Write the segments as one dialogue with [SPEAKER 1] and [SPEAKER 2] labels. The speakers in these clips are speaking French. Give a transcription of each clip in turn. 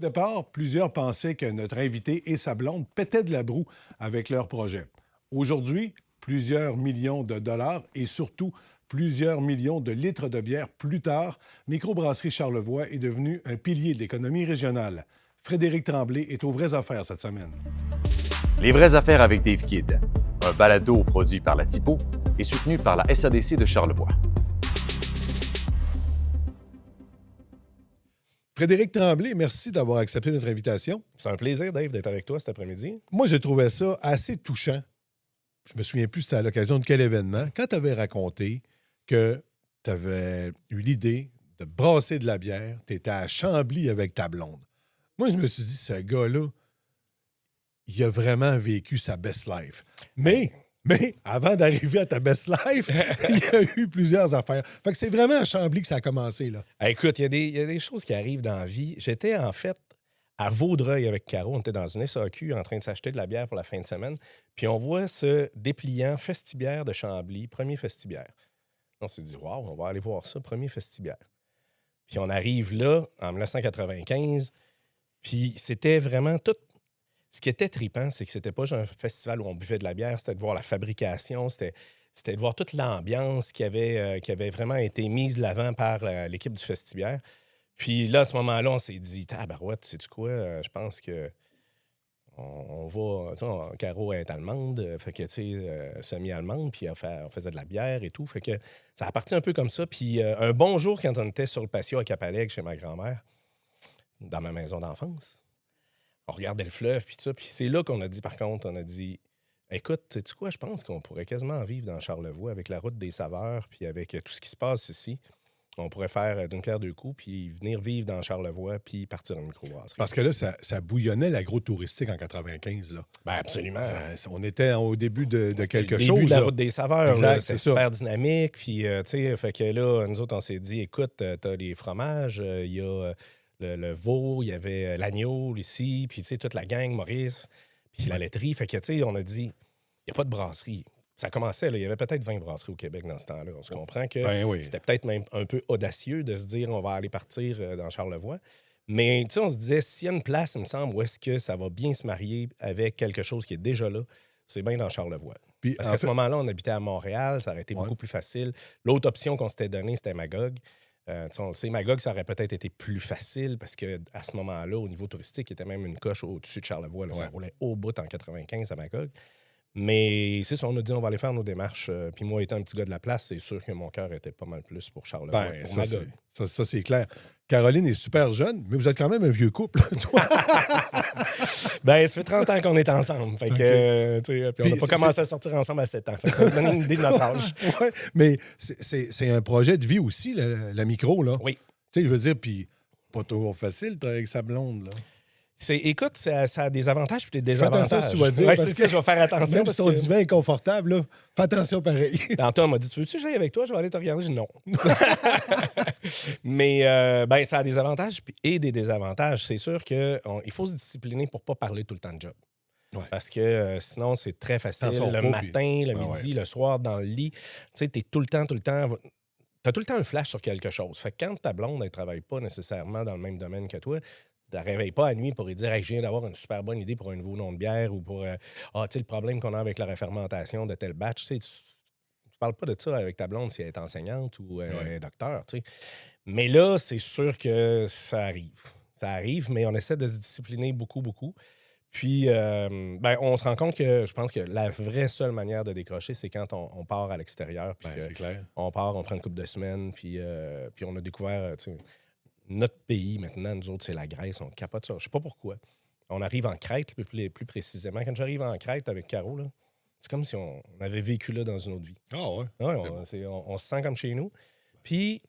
[SPEAKER 1] départ, plusieurs pensaient que notre invité et sa blonde pétaient de la broue avec leur projet. Aujourd'hui, plusieurs millions de dollars et surtout plusieurs millions de litres de bière plus tard, Microbrasserie Charlevoix est devenu un pilier de l'économie régionale. Frédéric Tremblay est aux vraies affaires cette semaine.
[SPEAKER 2] Les vraies affaires avec Dave Kidd, un balado produit par la Typo et soutenu par la SADC de Charlevoix.
[SPEAKER 1] Frédéric Tremblay, merci d'avoir accepté notre invitation.
[SPEAKER 3] C'est un plaisir, Dave, d'être avec toi cet après-midi.
[SPEAKER 1] Moi, j'ai trouvé ça assez touchant. Je me souviens plus c'était à l'occasion de quel événement. Quand tu avais raconté que tu avais eu l'idée de brasser de la bière, tu étais à Chambly avec ta blonde. Moi, je me suis dit, ce gars-là, il a vraiment vécu sa best life. Mais avant d'arriver à ta best life, il y a eu plusieurs affaires. Fait que c'est vraiment à Chambly que ça a commencé, là.
[SPEAKER 3] Écoute, il y a des choses qui arrivent dans la vie. J'étais en fait à Vaudreuil avec Caro. On était dans une SAQ en train de s'acheter de la bière pour la fin de semaine. Puis on voit ce dépliant Festibière de Chambly, premier Festibière. On s'est dit, waouh, on va aller voir ça, premier Festibière. Puis on arrive là, en 1995, puis c'était vraiment tout. Ce qui était trippant, c'est que c'était pas juste un festival où on buvait de la bière, c'était de voir la fabrication, c'était de voir toute l'ambiance qui avait vraiment été mise de l'avant par l'équipe du Festibière. Puis là, à ce moment-là, on s'est dit, tabarouette, sais-tu quoi? Je pense que on va... Tu sais, Caro est allemande, fait que, tu sais, semi-allemande, puis on faisait de la bière et tout. Fait que ça a parti un peu comme ça. Puis un bon jour, quand on était sur le patio à Cap-Alègue chez ma grand-mère, dans ma maison d'enfance, on regardait le fleuve, puis tout ça. Puis c'est là qu'on a dit, par contre, on a dit, écoute, sais-tu quoi? Je pense qu'on pourrait quasiment vivre dans Charlevoix avec la route des saveurs, puis avec tout ce qui se passe ici. On pourrait faire d'une pierre deux coups, puis venir vivre dans Charlevoix, puis partir en microbrasserie.
[SPEAKER 1] Parce que là, ça bouillonnait l'agro-touristique en 95, là.
[SPEAKER 3] Ben absolument.
[SPEAKER 1] On était au début de quelque
[SPEAKER 3] le
[SPEAKER 1] chose.
[SPEAKER 3] début de la
[SPEAKER 1] là.
[SPEAKER 3] route des saveurs.
[SPEAKER 1] Exact,
[SPEAKER 3] Là, c'était
[SPEAKER 1] c'est ça.
[SPEAKER 3] super dynamique. Puis, tu sais, fait que là, nous autres, on s'est dit, écoute, t'as les fromages, il y a le veau, il y avait l'agneau ici, puis, tu sais, toute la gang, Maurice, puis la laiterie. Fait que, tu sais, on a dit, il n'y a pas de brasserie. Ça commençait, là, il y avait peut-être 20 brasseries au Québec dans ce temps-là. On se comprend que c'était peut-être même un peu audacieux de se dire on va aller partir dans Charlevoix. Mais tu sais, on se disait, s'il y a une place, il me semble, où est-ce que ça va bien se marier avec quelque chose qui est déjà là, c'est bien dans Charlevoix.
[SPEAKER 1] Puis,
[SPEAKER 3] Parce qu'à ce moment-là, on habitait à Montréal, ça aurait été beaucoup plus facile. L'autre option qu'on s'était donnée, c'était Magog. On le sait, Magog, ça aurait peut-être été plus facile parce qu'à ce moment-là, au niveau touristique, il était même une coche au-dessus de Charlevoix. Là, ça roulait au bout en 95 à Magog. Mais c'est ça, on a dit on va aller faire nos démarches. Puis moi, étant un petit gars de la place, c'est sûr que mon cœur était pas mal plus pour Charlevoix, pour Magog.
[SPEAKER 1] Ça, c'est clair. Caroline est super jeune, mais vous êtes quand même un vieux couple, toi.
[SPEAKER 3] Ben, ça fait 30 ans qu'on est ensemble. Fait que, tu sais, puis on n'a pas commencé à sortir ensemble à 7 ans. Fait que ça donne une idée de notre âge.
[SPEAKER 1] Ouais, mais c'est un projet de vie aussi, la micro, là.
[SPEAKER 3] Oui.
[SPEAKER 1] Tu sais, je veux dire, puis pas toujours facile, toi, avec sa blonde, là.
[SPEAKER 3] Écoute, ça a des avantages et des
[SPEAKER 1] Fais
[SPEAKER 3] désavantages.
[SPEAKER 1] attention si tu vas dire.
[SPEAKER 3] Ouais,
[SPEAKER 1] parce
[SPEAKER 3] c'est ça, je vais faire attention.
[SPEAKER 1] Même si ton divan est confortable, là, fais attention pareil.
[SPEAKER 3] Antoine m'a dit, tu veux-tu que j'aille avec toi? Je vais aller te regarder. Je dis non. Mais ben, ça a des avantages et des désavantages. C'est sûr qu'il faut se discipliner pour ne pas parler tout le temps de job. Ouais. Parce que sinon, c'est très facile. Le matin, le midi, le soir, dans le lit. Tu sais, t'es tout le temps... T'as tout le temps un flash sur quelque chose. Fait que quand ta blonde, elle ne travaille pas nécessairement dans le même domaine que toi, tu ne te réveilles pas à nuit pour lui dire hey, je viens d'avoir une super bonne idée pour un nouveau nom de bière ou pour tu sais, le problème qu'on a avec la réfermentation de tel batch. Tu ne parles pas de ça avec ta blonde si elle est enseignante ou un docteur. Tu sais. Mais là, c'est sûr que ça arrive. Ça arrive, mais on essaie de se discipliner beaucoup, beaucoup. Puis, ben, on se rend compte que je pense que la vraie seule manière de décrocher, c'est quand on part à l'extérieur. Puis,
[SPEAKER 1] c'est clair.
[SPEAKER 3] On part, on prend une couple de semaines, puis on a découvert notre pays maintenant. Nous autres, c'est la Grèce. On capote ça. Je sais pas pourquoi. On arrive en Crète, plus précisément. Quand j'arrive en Crète avec Caro, là, c'est comme si on avait vécu là dans une autre vie.
[SPEAKER 1] Ah ouais?
[SPEAKER 3] On se sent comme chez nous. Puis,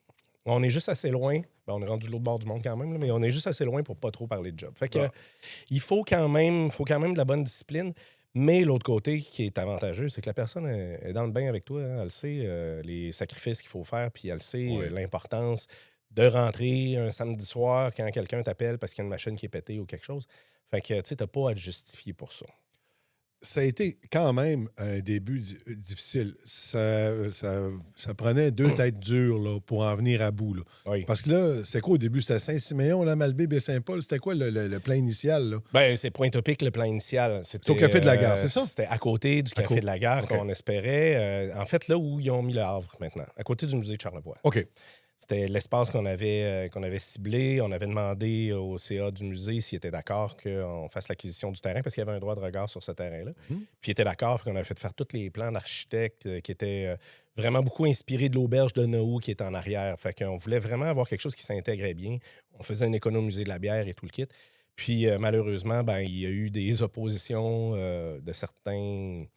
[SPEAKER 3] on est juste assez loin. Ben, on est rendu de l'autre bord du monde quand même, là, mais on est juste assez loin pour pas trop parler de job. Fait que il faut quand même de la bonne discipline. Mais l'autre côté qui est avantageux, c'est que la personne est dans le bain avec toi. Hein. Elle sait les sacrifices qu'il faut faire, puis elle sait l'importance de rentrer un samedi soir quand quelqu'un t'appelle parce qu'il y a une machine qui est pétée ou quelque chose. Fait que, tu sais, t'as pas à te justifier pour ça.
[SPEAKER 1] ça a été quand même un début difficile. Ça prenait deux têtes dures là, pour en venir à bout. Là.
[SPEAKER 3] Oui.
[SPEAKER 1] Parce que là, c'est quoi au début? C'était Saint-Siméon, là, Malbaie, Baie-Saint-Paul? C'était quoi le plan initial? Là?
[SPEAKER 3] Ben, c'est Pointe-au-Pic, le plan initial. C'était
[SPEAKER 1] au Café de la Gare, c'est ça?
[SPEAKER 3] C'était à côté du Café de la Gare
[SPEAKER 1] OK.
[SPEAKER 3] qu'on espérait. En fait, là où ils ont mis le Havre maintenant, à côté du musée de Charlevoix.
[SPEAKER 1] OK.
[SPEAKER 3] C'était l'espace qu'on avait ciblé. On avait demandé au CA du musée s'il était d'accord qu'on fasse l'acquisition du terrain parce qu'il y avait un droit de regard sur ce terrain-là. Puis il était d'accord qu'on avait fait faire tous les plans d'architectes qui étaient vraiment beaucoup inspirés de l'auberge de Nohou qui est en arrière. Fait qu'on voulait vraiment avoir quelque chose qui s'intégrait bien. On faisait un économusée de la bière et tout le kit. Puis malheureusement, ben, il y a eu des oppositions de certaines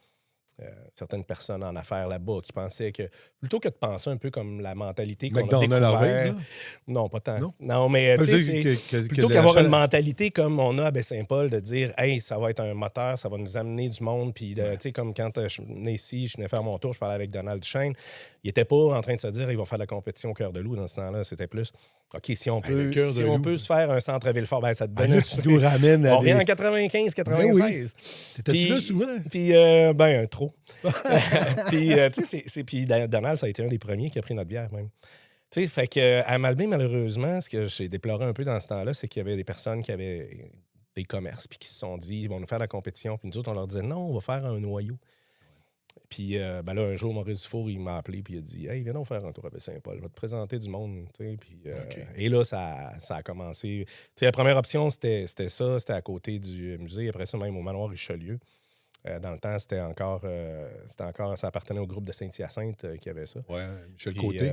[SPEAKER 3] personnes en affaires là-bas qui pensaient que, plutôt que de penser un peu comme la mentalité qu'on a
[SPEAKER 1] McDonald's Harvey's,
[SPEAKER 3] découvert...
[SPEAKER 1] là?
[SPEAKER 3] Non, pas tant.
[SPEAKER 1] Non?
[SPEAKER 3] Non, mais tu sais, c'est plutôt qu'avoir une mentalité comme on a à Baie-Saint-Paul, de dire « Hey, ça va être un moteur, ça va nous amener du monde. » Puis, tu sais, comme quand je venais ici, je venais faire mon tour, je parlais avec Donald Duchesne, il était pas en train de se dire « Ils vont faire de la compétition au Cœur de Loup » dans ce temps-là. C'était plus « OK, si on peut, se faire un centre-ville fort, ben, ça te donne...
[SPEAKER 1] Là, tu nous ramènes à
[SPEAKER 3] on revient en 95, 96.
[SPEAKER 1] Oui. T'étais-tu là souvent?
[SPEAKER 3] Puis, ben, trop. Puis, tu sais, puis Donald, ça a été un des premiers qui a pris notre bière, même. Tu sais, fait qu'à Malbaie, malheureusement, ce que j'ai déploré un peu dans ce temps-là, c'est qu'il y avait des personnes qui avaient des commerces, puis qui se sont dit, ils vont nous faire la compétition. Puis nous autres, on leur disait, non, on va faire un noyau. Puis ben là, un jour, Maurice Dufour, il m'a appelé, puis il a dit, hey, viens donc faire un tour à Baie-Saint-Paul, je vais te présenter du monde. Tu sais, puis, et là, ça a commencé. Tu sais, la première option, c'était ça, c'était à côté du musée. Après ça, même au manoir Richelieu. Dans le temps, c'était encore, ça appartenait au groupe de Saint-Hyacinthe qui avait ça.
[SPEAKER 1] Oui, Michel
[SPEAKER 3] Puis,
[SPEAKER 1] Côté.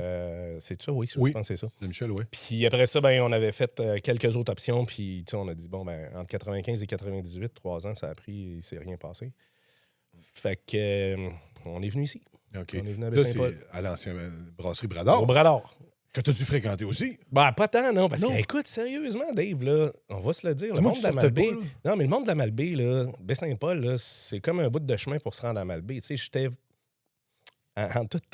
[SPEAKER 3] c'est ça, oui, je pense que c'est ça.
[SPEAKER 1] C'est Michel, oui.
[SPEAKER 3] Puis après ça, ben, on avait fait quelques autres options, puis on a dit, bon, ben, entre 95 et 98, 3 ans, ça a pris, il ne s'est rien passé. Fait que on est venu ici.
[SPEAKER 1] OK.
[SPEAKER 3] On est venu à
[SPEAKER 1] Là,
[SPEAKER 3] Baie-Saint-Paul.
[SPEAKER 1] c'est à l'ancienne brasserie Brador.
[SPEAKER 3] Au Brador.
[SPEAKER 1] Que tu as dû fréquenter aussi.
[SPEAKER 3] Ben, pas tant, non. Parce
[SPEAKER 1] Non.
[SPEAKER 3] que, écoute, sérieusement, Dave, là, on va se le dire, le
[SPEAKER 1] Dis-moi
[SPEAKER 3] monde
[SPEAKER 1] que
[SPEAKER 3] de la
[SPEAKER 1] tu sortais
[SPEAKER 3] Malbaie...
[SPEAKER 1] pas, là.
[SPEAKER 3] Non, mais le monde de la Malbaie, là, Baie-Saint-Paul, là, c'est comme un bout de chemin pour se rendre à Malbaie. Tu sais, j'étais en toute...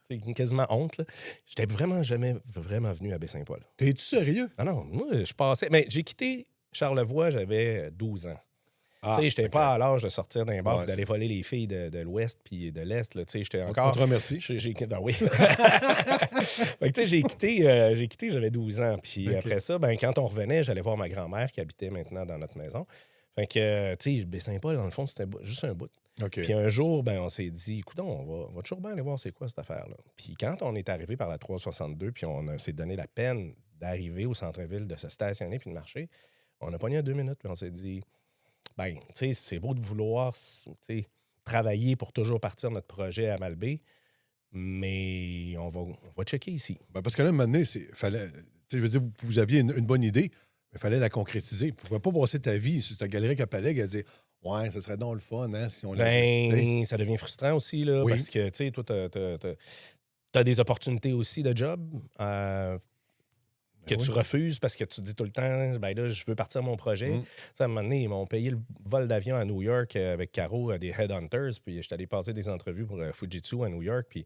[SPEAKER 3] C'est quasiment honte, là. J'étais vraiment jamais vraiment venu à Baie-Saint-Paul.
[SPEAKER 1] T'es-tu sérieux?
[SPEAKER 3] Ah non, moi, je passais... Mais j'ai quitté Charlevoix, j'avais 12 ans.
[SPEAKER 1] Ah,
[SPEAKER 3] tu sais, j'étais
[SPEAKER 1] OK.
[SPEAKER 3] pas à l'âge de sortir d'un bar
[SPEAKER 1] Ouais,
[SPEAKER 3] et d'aller voler les filles de l'Ouest puis de l'Est. Là. Tu sais, j'étais
[SPEAKER 1] On
[SPEAKER 3] encore...
[SPEAKER 1] te remercie.
[SPEAKER 3] Ben oui. Fait que, tu sais, j'ai quitté, j'avais 12 ans. Puis
[SPEAKER 1] OK.
[SPEAKER 3] après ça, ben, quand on revenait, j'allais voir ma grand-mère qui habitait maintenant dans notre maison. Fait que, tu sais, Baie-Saint-Paul, dans le fond, c'était juste un bout.
[SPEAKER 1] OK.
[SPEAKER 3] Puis un jour, ben, on s'est dit, écoute, on va toujours bien aller voir c'est quoi cette affaire-là. Puis quand on est arrivé par la 362, puis on s'est donné la peine d'arriver au centre-ville, de se stationner puis de marcher, on a pogné à 2 minutes, puis on s'est dit, ben, tu sais, c'est beau de vouloir tu sais, travailler pour toujours partir notre projet à Malbaie, mais on va checker ici.
[SPEAKER 1] Ben, parce que là, un moment donné, fallait. Tu sais, je veux dire, vous aviez une bonne idée, mais il fallait la concrétiser. Tu ne pouvais pas passer ta vie sur ta galerie Capaleg à dire ouais, ça serait donc le fun, hein, si on l'avait.
[SPEAKER 3] Ben, ça devient frustrant aussi, là,
[SPEAKER 1] Oui.
[SPEAKER 3] parce que, tu sais, toi, t'as des opportunités aussi de job que
[SPEAKER 1] oui.
[SPEAKER 3] tu refuses parce que tu dis tout le temps, ben là, je veux partir mon projet. Tu sais, à un moment donné, ils m'ont payé le vol d'avion à New York avec Caro, à des Headhunters, puis j'étais allé passer des entrevues pour Fujitsu à New York, puis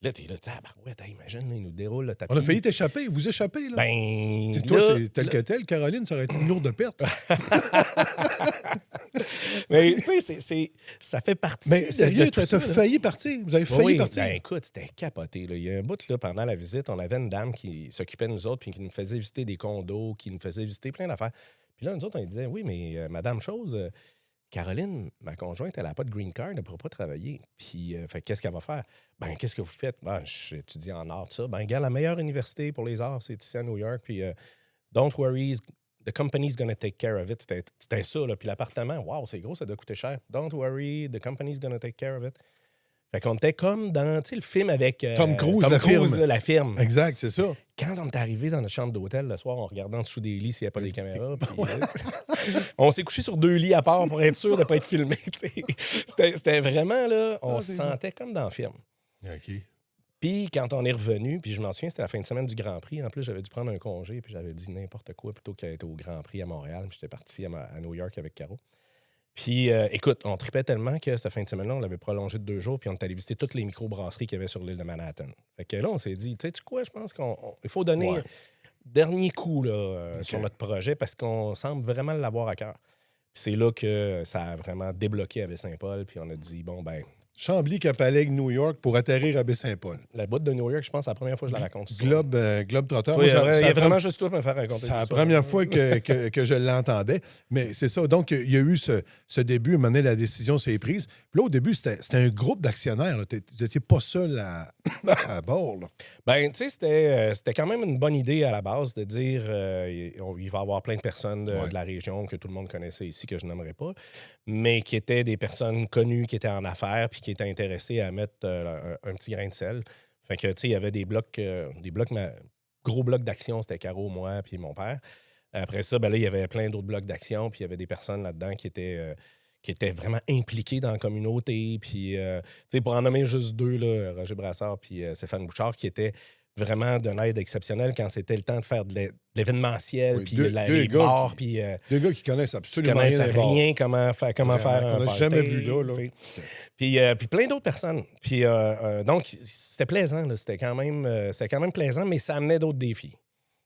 [SPEAKER 3] là, t'es là, tabarouette, imagine, là, ils nous déroulent le tapis.
[SPEAKER 1] On a failli t'échapper, vous échapper, là.
[SPEAKER 3] Ben,
[SPEAKER 1] C'est toi,
[SPEAKER 3] là,
[SPEAKER 1] c'est tel que tel. Caroline, ça aurait été une lourde perte.
[SPEAKER 3] mais tu sais, ça fait partie
[SPEAKER 1] Mais
[SPEAKER 3] de
[SPEAKER 1] sérieux,
[SPEAKER 3] tout
[SPEAKER 1] t'as
[SPEAKER 3] ça, là.
[SPEAKER 1] failli partir. Vous avez failli
[SPEAKER 3] Oui,
[SPEAKER 1] partir.
[SPEAKER 3] ben écoute, c'était capoté. Là. Il y a un bout, là, pendant la visite, on avait une dame qui s'occupait de nous autres puis qui nous faisait visiter des condos, qui nous faisait visiter plein d'affaires. Puis là, nous autres, on lui disait, oui, mais Madame Chose, Caroline, ma conjointe, elle n'a pas de green card, elle ne pourra pas travailler. Puis, fait, qu'est-ce qu'elle va faire? Ben, qu'est-ce que vous faites? Ben, j'étudie en art, tout ça. Ben, regarde, la meilleure université pour les arts, c'est ici à New York. Puis, don't worry, the company's gonna take care of it. C'était ça, là. Puis l'appartement, wow, c'est gros, ça doit coûter cher. Don't worry, the company's gonna take care of it. Fait qu'on était comme dans, tu sais, le film avec...
[SPEAKER 1] Tom Cruise, la firme.
[SPEAKER 3] là, la firme.
[SPEAKER 1] Exact, c'est ça.
[SPEAKER 3] Quand on est arrivé dans notre chambre d'hôtel le soir, on regardait en dessous des lits s'il n'y a pas des caméras. Puis, on s'est couché sur 2 lits à part pour être sûr de ne pas être filmé. Tu sais. C'était vraiment, là, on se sentait comme dans le film.
[SPEAKER 1] OK.
[SPEAKER 3] Puis quand on est revenu, puis je m'en souviens, c'était la fin de semaine du Grand Prix. En plus, j'avais dû prendre un congé, puis j'avais dit n'importe quoi plutôt qu'être au Grand Prix à Montréal. Puis j'étais parti à New York avec Caro. Puis, écoute, on tripait tellement que cette fin de semaine-là, on l'avait prolongé de 2 jours, puis on est allé visiter toutes les microbrasseries qu'il y avait sur l'île de Manhattan. Fait que là, on s'est dit, tu sais quoi, je pense qu'il faut donner
[SPEAKER 1] Ouais.
[SPEAKER 3] dernier coup là,
[SPEAKER 1] OK.
[SPEAKER 3] sur notre projet parce qu'on semble vraiment l'avoir à cœur. C'est là que ça a vraiment débloqué à Baie-Saint-Paul, puis on a dit, bon, ben,
[SPEAKER 1] Chambly, Capalègue, New York pour atterrir à Baie-Saint-Paul.
[SPEAKER 3] la botte de New York, je pense, c'est la première fois que je la raconte.
[SPEAKER 1] Globe Trotter.
[SPEAKER 3] Toi, il y a
[SPEAKER 1] c'est
[SPEAKER 3] vraiment juste toi pour me faire raconter
[SPEAKER 1] c'est la
[SPEAKER 3] l'histoire.
[SPEAKER 1] première fois que je l'entendais. Mais c'est ça. Donc, il y a eu ce début, à un moment donné, la décision s'est prise. Puis là, au début, c'était un groupe d'actionnaires. Là. Vous n'étiez pas seul à bord. Là.
[SPEAKER 3] Ben, tu sais, c'était quand même une bonne idée à la base de dire il va y avoir plein de personnes de la région que tout le monde connaissait ici, que je n'aimerais pas, mais qui étaient des personnes connues, qui étaient en affaires, puis qui étaient intéressées à mettre un petit grain de sel. Fait que, tu sais, il y avait des blocs gros blocs d'action, c'était Caro, moi, puis mon père. Après ça, ben là, il y avait plein d'autres blocs d'action, puis il y avait des personnes là-dedans qui étaient vraiment impliquées dans la communauté. Puis, tu sais, pour en nommer juste deux, là, Roger Brassard puis Stéphane Bouchard, qui étaient vraiment d'une aide exceptionnelle quand c'était le temps de faire de l'événementiel,
[SPEAKER 1] Oui,
[SPEAKER 3] puis
[SPEAKER 1] deux
[SPEAKER 3] les
[SPEAKER 1] gars
[SPEAKER 3] bars, puis
[SPEAKER 1] Deux gars qui connaissent
[SPEAKER 3] qui
[SPEAKER 1] absolument
[SPEAKER 3] connaissent
[SPEAKER 1] rien des bars.
[SPEAKER 3] rien, comment faire
[SPEAKER 1] Vraiment,
[SPEAKER 3] un
[SPEAKER 1] qu'on n'a
[SPEAKER 3] party,
[SPEAKER 1] jamais vu là.
[SPEAKER 3] tu sais. Puis plein d'autres personnes. Puis donc, c'était plaisant. Là. C'était quand même plaisant, mais ça amenait d'autres défis.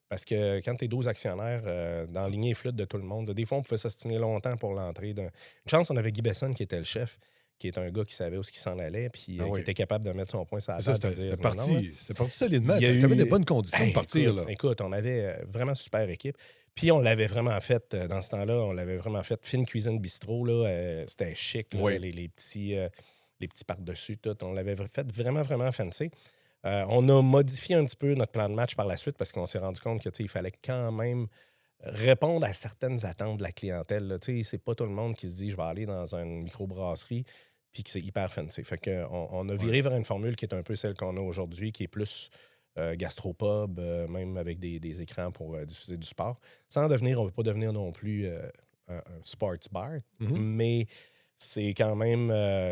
[SPEAKER 3] Parce que quand tu es 12 actionnaires dans la lignée flûte de tout le monde, des fois, on pouvait s'ostiner longtemps pour l'entrée. Une chance, on avait Guy Besson qui était le chef, qui est un gars qui savait où il s'en allait, puis qui était capable de mettre son point sur la table.
[SPEAKER 1] C'était parti solidement. Tu
[SPEAKER 3] Il y a
[SPEAKER 1] avais
[SPEAKER 3] eu-
[SPEAKER 1] des bonnes conditions de partir.
[SPEAKER 3] Écoute,
[SPEAKER 1] Là.
[SPEAKER 3] écoute, on avait vraiment super équipe. Puis on l'avait vraiment fait, dans ce temps-là, on l'avait vraiment fait fine cuisine bistrot. Là, c'était chic, là,
[SPEAKER 1] Oui.
[SPEAKER 3] les petits par-dessus, tout. On l'avait fait vraiment, vraiment fancy. On a modifié un petit peu notre plan de match par la suite parce qu'on s'est rendu compte que il fallait quand même répondre à certaines attentes de la clientèle. Là. C'est pas tout le monde qui se dit je vais aller dans une microbrasserie puis que c'est hyper fancy. Fait qu'on a viré vers une formule qui est un peu celle qu'on a aujourd'hui, qui est plus gastropub, même avec des écrans pour diffuser du sport. Sans devenir, on ne veut pas devenir non plus un sports bar, mais c'est quand même...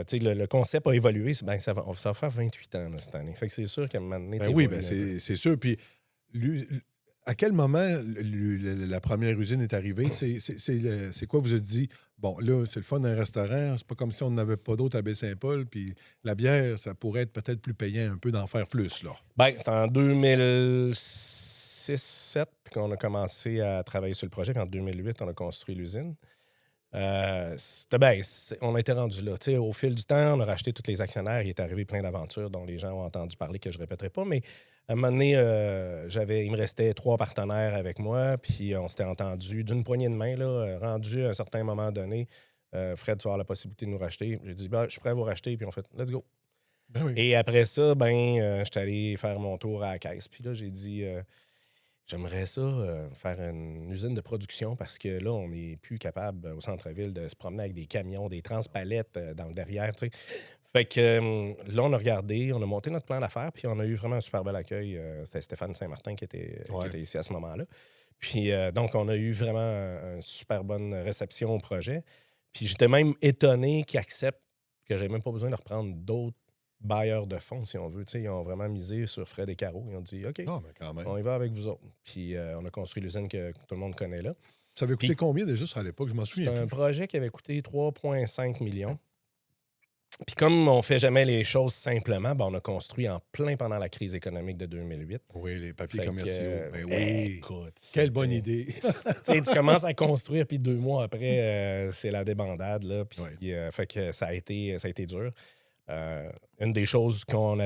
[SPEAKER 3] tu sais, le concept a évolué. Ben, ça va faire 28 ans là, cette année. Fait que c'est sûr qu'à un moment donné...
[SPEAKER 1] Oui, c'est sûr. Puis, à quel moment la première usine est arrivée? C'est quoi vous avez dit? Bon, là, c'est le fun d'un restaurant. C'est pas comme si on n'avait pas d'autre à Baie-Saint-Paul. Puis la bière, ça pourrait être peut-être plus payant un peu d'en faire plus, là.
[SPEAKER 3] Ben, c'est en 2006-2007 qu'on a commencé à travailler sur le projet. Puis en 2008, on a construit l'usine. On a été rendu là. Tu sais, au fil du temps, on a racheté tous les actionnaires. Il est arrivé plein d'aventures dont les gens ont entendu parler que je ne répéterai pas. Mais à un moment donné, il me restait 3 partenaires avec moi. Puis on s'était entendu d'une poignée de main, là, rendu à un certain moment donné. Fred, tu vas avoir la possibilité de nous racheter. J'ai dit, je suis prêt à vous racheter. Puis on fait, let's go.
[SPEAKER 1] Ben oui.
[SPEAKER 3] Et après ça, je suis allé faire mon tour à la caisse. Puis là, j'ai dit, j'aimerais ça faire une usine de production parce que là, on n'est plus capable au centre-ville de se promener avec des camions, des transpalettes dans le derrière, tu sais. Fait que là, on a regardé, on a monté notre plan d'affaires, puis on a eu vraiment un super bel accueil. C'était Stéphane Saint-Martin qui était ici à ce moment-là. Puis donc, on a eu vraiment une super bonne réception au projet. Puis j'étais même étonné qu'ils acceptent que j'ai même pas besoin de reprendre d'autres bailleurs de fonds, si on veut. T'sais, ils ont vraiment misé sur Fred et Caro. Ils ont dit, OK,
[SPEAKER 1] Non, mais quand même.
[SPEAKER 3] on y va avec vous autres. Puis on a construit l'usine que tout le monde connaît là.
[SPEAKER 1] Ça avait coûté combien déjà ça, à l'époque? Je m'en
[SPEAKER 3] C'est
[SPEAKER 1] souviens
[SPEAKER 3] un
[SPEAKER 1] plus.
[SPEAKER 3] projet qui avait coûté 3,5 millions. Puis comme on fait jamais les choses simplement, on a construit en plein pendant la crise économique de 2008.
[SPEAKER 1] Oui, les papiers
[SPEAKER 3] Fait que,
[SPEAKER 1] commerciaux. Ben oui.
[SPEAKER 3] écoute,
[SPEAKER 1] Quelle bonne idée.
[SPEAKER 3] Tu sais, tu commences à construire, puis 2 mois après, c'est la débandade. Là, puis, fait que ça a été dur. Une des choses qu'on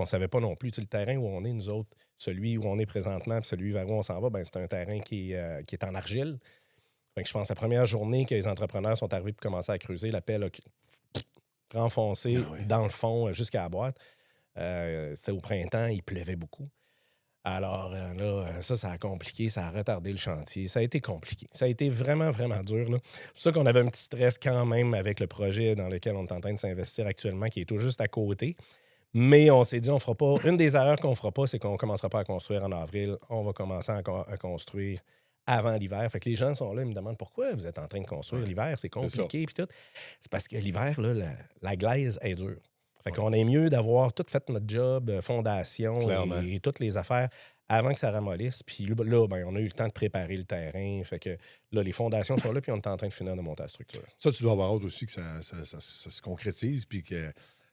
[SPEAKER 3] savait pas non plus, le terrain où on est, nous autres, celui où on est présentement, puis celui vers où on s'en va, c'est un terrain qui est en argile. Fait que je pense que la première journée que les entrepreneurs sont arrivés pour commencer à creuser, la pelle a renfoncé dans le fond jusqu'à la boîte. C'était au printemps, il pleuvait beaucoup. Alors là, ça a compliqué, ça a retardé le chantier. Ça a été compliqué. Ça a été vraiment, vraiment dur. Là. C'est pour ça qu'on avait un petit stress quand même avec le projet dans lequel on est en train de s'investir actuellement, qui est tout juste à côté. Mais on s'est dit, on fera pas. Une des erreurs qu'on fera pas, c'est qu'on ne commencera pas à construire en avril. On va commencer à construire avant l'hiver. Fait que les gens sont là, ils me demandent pourquoi vous êtes en train de construire l'hiver, c'est compliqué puis tout. C'est parce que l'hiver, là, la glaise est dure. Fait qu'on est mieux d'avoir tout fait notre job, fondation et toutes les affaires avant que ça ramollisse. Puis là, on a eu le temps de préparer le terrain. Fait que là, les fondations sont là, puis on est en train de finir de monter la structure.
[SPEAKER 1] Ça, tu dois avoir hâte aussi que ça se concrétise, puis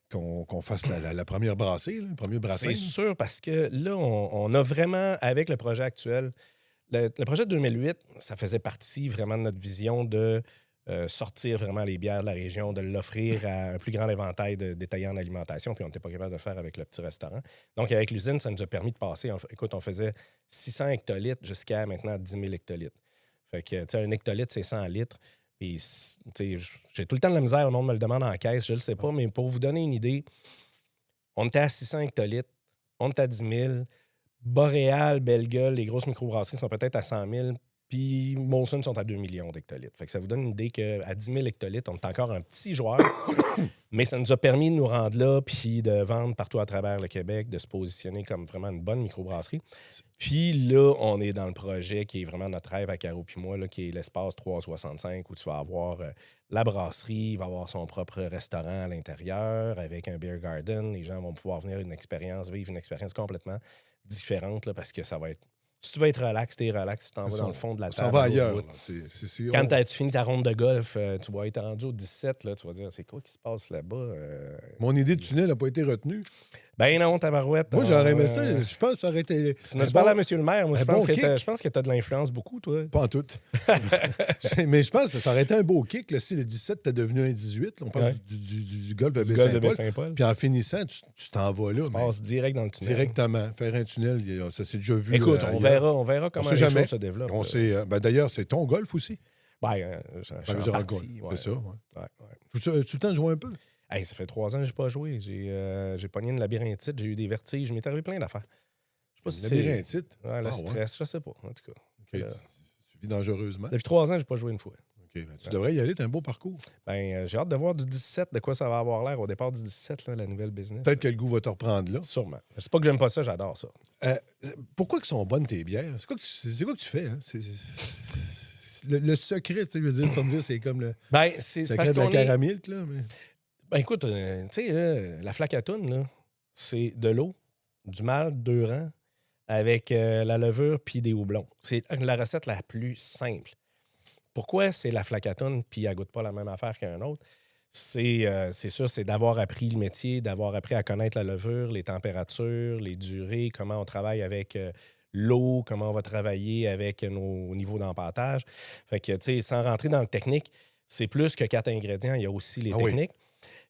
[SPEAKER 1] qu'on fasse la première brassée, le premier brassin.
[SPEAKER 3] C'est sûr, parce que là, on a vraiment, avec le projet actuel, le projet de 2008, ça faisait partie vraiment de notre vision de sortir vraiment les bières de la région, de l'offrir à un plus grand éventail de détaillants en alimentation, puis on n'était pas capable de le faire avec le petit restaurant. Donc, avec l'usine, ça nous a permis de passer. Écoute, on faisait 600 hectolitres jusqu'à maintenant 10 000 hectolitres. Fait que, tu sais, un hectolitre, c'est 100 litres. Puis, tu sais, j'ai tout le temps de la misère, le monde me le demande en caisse, je le sais pas, mais pour vous donner une idée, on était à 600 hectolitres, on était à 10 000. Boréal, Belle Gueule, les grosses microbrasseries sont peut-être à 100 000, puis Molson sont à 2 millions d'hectolitres. Fait que ça vous donne une idée qu'à 10 000 hectolitres, on est encore un petit joueur, mais ça nous a permis de nous rendre là, puis de vendre partout à travers le Québec, de se positionner comme vraiment une bonne microbrasserie. Puis là, on est dans le projet qui est vraiment notre rêve à Caro puis moi, là, qui est l'espace 365, où tu vas avoir la brasserie, il va avoir son propre restaurant à l'intérieur, avec un beer garden. Les gens vont pouvoir venir vivre une expérience complètement différente, là, parce que ça va être... Si tu veux être relax, t'es relax, tu t'en vas dans le fond de la table.
[SPEAKER 1] Ça va ailleurs. Là,
[SPEAKER 3] Quand tu finis ta ronde de golf, tu vas être rendu au 17, là, tu vas dire, c'est quoi qui se passe là-bas?
[SPEAKER 1] Mon idée de tunnel n'a pas été retenue.
[SPEAKER 3] Ben non, tabarouette.
[SPEAKER 1] Moi, j'aurais aimé ça. Je pense que ça aurait été...
[SPEAKER 3] Tu n'as parlé à monsieur le maire. Moi, je pense que tu as de l'influence beaucoup, toi.
[SPEAKER 1] Pas en tout. Mais je pense que ça aurait été un beau kick là, si le 17 t'es devenu un 18. Là, on parle du golf de Baie-Saint-Paul. Puis en finissant, tu t'en vas là.
[SPEAKER 3] Tu passes direct dans le tunnel.
[SPEAKER 1] Directement. Faire un tunnel, ça s'est déjà vu.
[SPEAKER 3] Écoute, on verra comment les choses se développent.
[SPEAKER 1] D'ailleurs, c'est ton golf aussi.
[SPEAKER 3] Ben, je suis en partie.
[SPEAKER 1] C'est ça.
[SPEAKER 3] Ouais.
[SPEAKER 1] Tu le temps de jouer un peu?
[SPEAKER 3] Hey, ça fait 3 ans que je n'ai pas joué. J'ai pogné une labyrinthite, j'ai eu des vertiges, il m'est arrivé plein d'affaires. Je sais pas si
[SPEAKER 1] labyrinthite?
[SPEAKER 3] Ouais, le stress, je sais pas, en tout cas.
[SPEAKER 1] Okay. Tu vis dangereusement?
[SPEAKER 3] Depuis 3 ans, je n'ai pas joué une fois.
[SPEAKER 1] Tu devrais y aller, t'as un beau parcours.
[SPEAKER 3] Ben, j'ai hâte de voir du 17, de quoi ça va avoir l'air au départ du 17, là, la nouvelle business.
[SPEAKER 1] Peut-être que le goût va te reprendre là.
[SPEAKER 3] Sûrement. C'est pas que j'aime pas ça, j'adore ça.
[SPEAKER 1] Pourquoi sont bonnes tes bières? C'est quoi que tu fais? Hein? Le secret, tu vas me dire, c'est comme le secret de la caramilk, là. Mais...
[SPEAKER 3] Ben écoute, tu sais, la flacatoune, là, c'est de l'eau, du malt, 2 rangs, avec la levure puis des houblons. C'est la recette la plus simple. Pourquoi c'est la flacatoune puis elle goûte pas la même affaire qu'un autre? C'est sûr, c'est d'avoir appris le métier, d'avoir appris à connaître la levure, les températures, les durées, comment on travaille avec l'eau, comment on va travailler avec nos niveaux d'empâtage. Fait que, tu sais, sans rentrer dans le technique, c'est plus que 4 ingrédients, il y a aussi les techniques. Oui.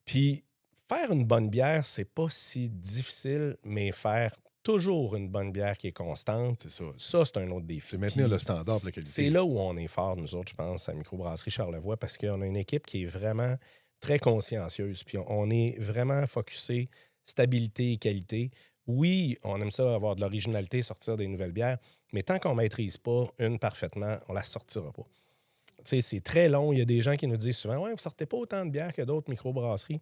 [SPEAKER 3] Puis, faire une bonne bière, c'est pas si difficile, mais faire toujours une bonne bière qui est constante, c'est ça. Ça, c'est un autre défi.
[SPEAKER 1] C'est maintenir le standard de la qualité.
[SPEAKER 3] C'est là où on est fort, nous autres, je pense, à Microbrasserie Charlevoix, parce qu'on a une équipe qui est vraiment très consciencieuse. Puis on est vraiment focusé stabilité et qualité. Oui, on aime ça avoir de l'originalité, sortir des nouvelles bières, mais tant qu'on ne maîtrise pas une parfaitement, on ne la sortira pas. Tu sais, c'est très long. Il y a des gens qui nous disent souvent « Ouais, vous ne sortez pas autant de bières que d'autres microbrasseries. »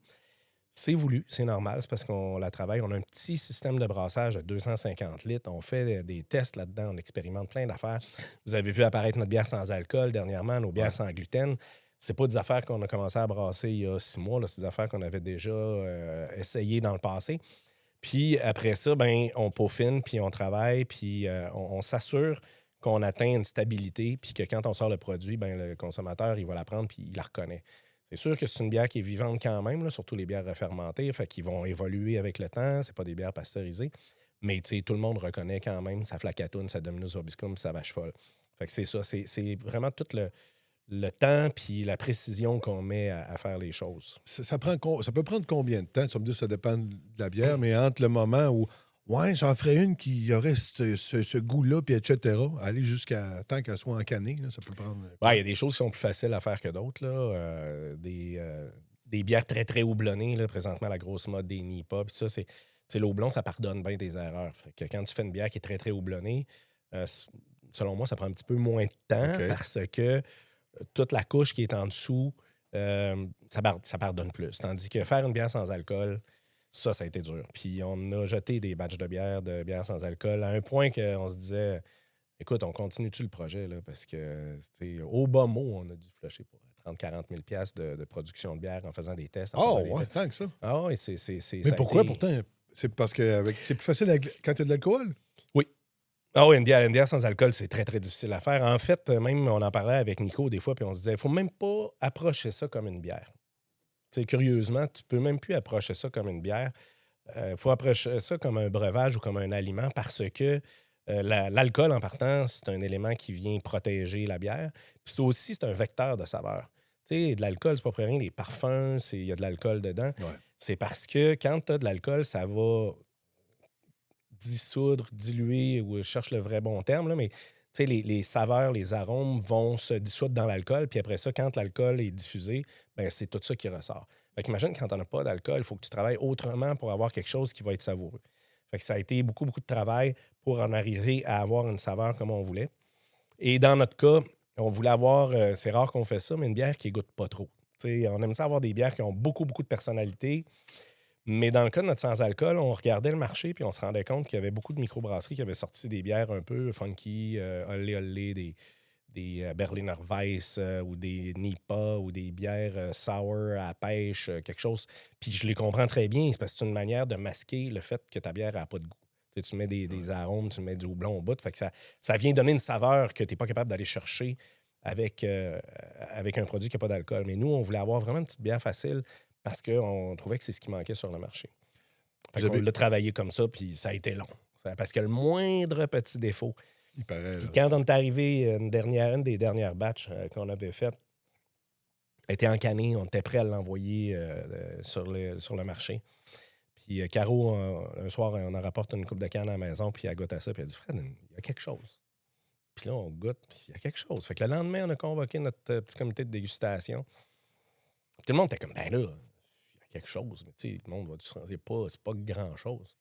[SPEAKER 3] C'est voulu, c'est normal, c'est parce qu'on la travaille. On a un petit système de brassage de 250 litres. On fait des tests là-dedans, on expérimente plein d'affaires. Vous avez vu apparaître notre bière sans alcool dernièrement, nos bières sans gluten. C'est pas des affaires qu'on a commencé à brasser il y a 6 mois. Là. C'est des affaires qu'on avait déjà essayées dans le passé. Puis après ça, ben, on peaufine, puis on travaille, puis on s'assure qu'on atteint une stabilité, puis que quand on sort le produit, ben, le consommateur, il va la prendre, puis il la reconnaît. C'est sûr que c'est une bière qui est vivante quand même, là, surtout les bières refermentées, fait qu'ils vont évoluer avec le temps. C'est pas des bières pasteurisées. Mais tout le monde reconnaît quand même sa flacatoune, sa Dominus Vobiscum, sa vache folle. Fait que c'est ça. C'est vraiment tout le temps puis la précision qu'on met à faire les choses.
[SPEAKER 1] Ça peut prendre combien de temps? Tu vas me dire que ça dépend de la bière, mais entre le moment où ouais, j'en ferais une qui aurait ce goût-là, puis etc., aller jusqu'à tant qu'elle soit encanée, là, ça peut prendre...
[SPEAKER 3] Il y a des choses qui sont plus faciles à faire que d'autres. Là. Des bières très, très houblonnées, là, présentement, la grosse mode des NIPA. Puis ça, c'est le houblon, ça pardonne bien des erreurs. Fait que quand tu fais une bière qui est très, très houblonnée, selon moi, ça prend un petit peu moins de temps parce que toute la couche qui est en dessous, ça pardonne plus. Tandis que faire une bière sans alcool, ça a été dur. Puis on a jeté des batchs de bière sans alcool, à un point qu'on se disait, écoute, on continue-tu le projet? Là, parce que, au bas mot, on a dû flusher pour 30-40 000 $ de production de bière en faisant des tests.
[SPEAKER 1] Tant que ça.
[SPEAKER 3] Ah oui, c'est...
[SPEAKER 1] Mais pourquoi, pourtant? C'est parce que c'est plus facile quand tu as de l'alcool?
[SPEAKER 3] Oui. Ah oui, une bière sans alcool, c'est très, très difficile à faire. En fait, même, on en parlait avec Nico des fois, puis on se disait, il ne faut même pas approcher ça comme une bière. T'sais, curieusement, tu peux même plus approcher ça comme une bière. Il faut approcher ça comme un breuvage ou comme un aliment parce que l'alcool, en partant, c'est un élément qui vient protéger la bière. Puis c'est un vecteur de saveur. Tu sais, de l'alcool, c'est pas pour rien. Les parfums, il y a de l'alcool dedans.
[SPEAKER 1] Ouais.
[SPEAKER 3] C'est parce que quand tu as de l'alcool, ça va dissoudre, diluer, ou je cherche le vrai bon terme, là, mais tu sais, les saveurs, les arômes vont se dissoudre dans l'alcool. Puis après ça, quand l'alcool est diffusé, ben, c'est tout ça qui ressort. Fait qu'imagine, quand on n'a pas d'alcool, il faut que tu travailles autrement pour avoir quelque chose qui va être savoureux. Fait que ça a été beaucoup, beaucoup de travail pour en arriver à avoir une saveur comme on voulait. Et dans notre cas, on voulait avoir, c'est rare qu'on fait ça, mais une bière qui ne goûte pas trop. T'sais, on aime ça avoir des bières qui ont beaucoup, beaucoup de personnalité. Mais dans le cas de notre sans-alcool, on regardait le marché puis on se rendait compte qu'il y avait beaucoup de microbrasseries qui avaient sorti des bières un peu funky, olé olé, des Berliner Weiss ou des Nipa ou des bières sour à pêche, quelque chose. Puis je les comprends très bien, c'est parce que c'est une manière de masquer le fait que ta bière n'a pas de goût. Tu mets des arômes, tu mets du houblon au bout. Fait que ça vient donner une saveur que tu n'es pas capable d'aller chercher avec un produit qui n'a pas d'alcool. Mais nous, on voulait avoir vraiment une petite bière facile parce qu'on trouvait que c'est ce qui manquait sur le marché. Fait qu'on l'a travaillé comme ça, puis ça a été long. Parce que le moindre petit défaut.
[SPEAKER 1] Il paraît.
[SPEAKER 3] Puis quand on est arrivé, une des dernières batches qu'on avait faites, était encanée, on était prêt à l'envoyer sur le marché. Puis Caro, un soir, on en rapporte une coupe de canne à la maison, puis elle goûte à ça, puis elle dit « Fred, il y a quelque chose. » Puis là, on goûte, puis il y a quelque chose. Fait que le lendemain, on a convoqué notre petit comité de dégustation. Tout le monde était comme « Ben là, il y a quelque chose. » Mais tu sais, le monde va se rendre, c'est pas grand-chose.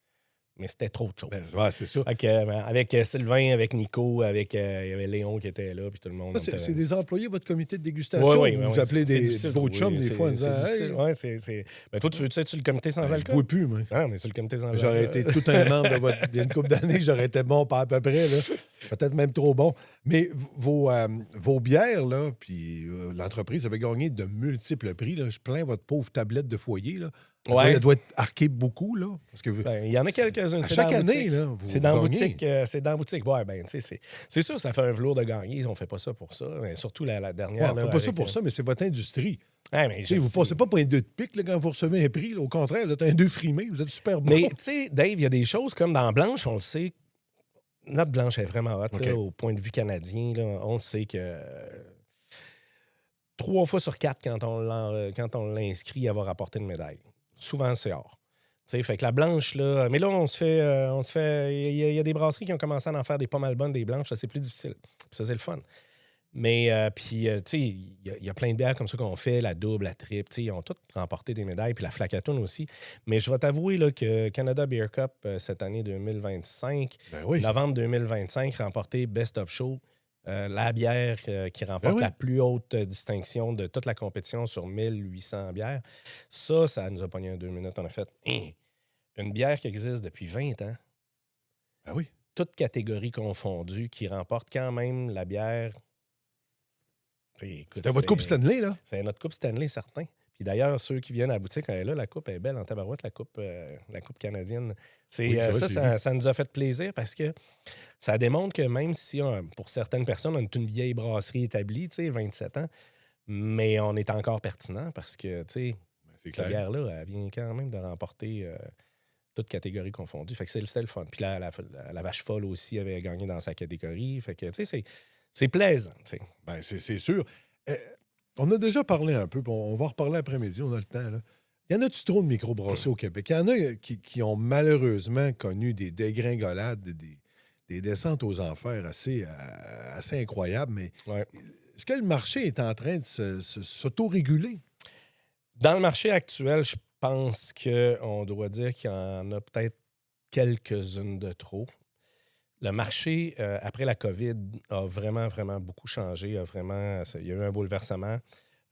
[SPEAKER 3] Mais c'était trop de choses.
[SPEAKER 1] Ouais, c'est ça.
[SPEAKER 3] Avec Sylvain, avec Nico, il y avait Léon qui était là, puis tout le monde.
[SPEAKER 1] Ça, c'est des employés, votre comité de dégustation?
[SPEAKER 3] Oui,
[SPEAKER 1] vous appelez des beaux chums des fois en disant
[SPEAKER 3] difficile.
[SPEAKER 1] Hey,
[SPEAKER 3] Oui, c'est. Ben toi, tu es le comité sans alcool?
[SPEAKER 1] Je ne bois plus, moi.
[SPEAKER 3] Ah, mais c'est le comité sans alcool.
[SPEAKER 1] J'aurais été tout un membre il y a une couple d'années, j'aurais été bon pas à peu près, là. Peut-être même trop bon. Mais vos bières, là, puis l'entreprise avait gagné de multiples prix. Là. Je plains votre pauvre tablette de foyer. Là. Elle doit être arquée beaucoup. Là, parce que
[SPEAKER 3] il y en a quelques-unes.
[SPEAKER 1] Chaque année, là,
[SPEAKER 3] c'est dans la boutique. C'est dans la boutique. Ouais, ben, c'est sûr, ça fait un velours de gagner. On ne fait pas ça pour ça. Mais surtout la dernière.
[SPEAKER 1] On ne fait pas ça pour ça, mais c'est votre industrie.
[SPEAKER 3] Ouais, mais
[SPEAKER 1] vous ne passez pas pour un 2 de pique là, quand vous recevez un prix. Là. Au contraire, vous êtes un 2 frimé. Vous êtes super bon.
[SPEAKER 3] Mais tu sais, Dave, il y a des choses comme dans Blanche, on le sait. Notre Blanche est vraiment hot, là, au point de vue canadien. Là, on sait que 3 fois sur 4, quand on l'inscrit, elle va rapporter une médaille. Souvent, c'est or. T'sais, fait que la blanche, là... Mais là, on se fait... Il y a des brasseries qui ont commencé à en faire des pas mal bonnes, des blanches. Ça, c'est plus difficile. Puis ça, c'est le fun. Mais, tu sais, il y a plein de bières comme ça qu'on fait, la double, la triple. Ils ont toutes remporté des médailles, puis la Flacatoon aussi. Mais je vais t'avouer là, que Canada Beer Cup, cette année 2025, novembre 2025, remporté Best of Show, la bière qui remporte la plus haute distinction de toute la compétition sur 1800 bières. Ça nous a pogné en 2 minutes. On a fait une bière qui existe depuis 20 ans.
[SPEAKER 1] Ben oui.
[SPEAKER 3] Toutes catégories confondues, qui remporte quand même la bière...
[SPEAKER 1] C'était votre coupe Stanley, là?
[SPEAKER 3] C'est notre coupe Stanley, certain. Puis d'ailleurs, ceux qui viennent à la boutique, là, la coupe est belle en tabarouette, la coupe canadienne. Ça nous a fait plaisir parce que ça démontre que même si, pour certaines personnes, on est une vieille brasserie établie, 27 ans, mais on est encore pertinent parce que, cette bière-là, elle vient quand même de remporter toutes catégories confondues. Fait que c'était le fun. Puis la Vache Folle aussi avait gagné dans sa catégorie. Fait que, c'est plaisant,
[SPEAKER 1] Ben, c'est sûr. On a déjà parlé un peu, on va en reparler après-midi, on a le temps. Là. Il y en a-tu trop de microbrasseries au Québec? Il y en a qui ont malheureusement connu des dégringolades, des descentes aux enfers assez incroyables, mais est-ce que le marché est en train de s'autoréguler?
[SPEAKER 3] Dans le marché actuel, je pense qu'on doit dire qu'il y en a peut-être quelques-unes de trop. Le marché, après la COVID, a vraiment, vraiment beaucoup changé. Il y a eu un bouleversement.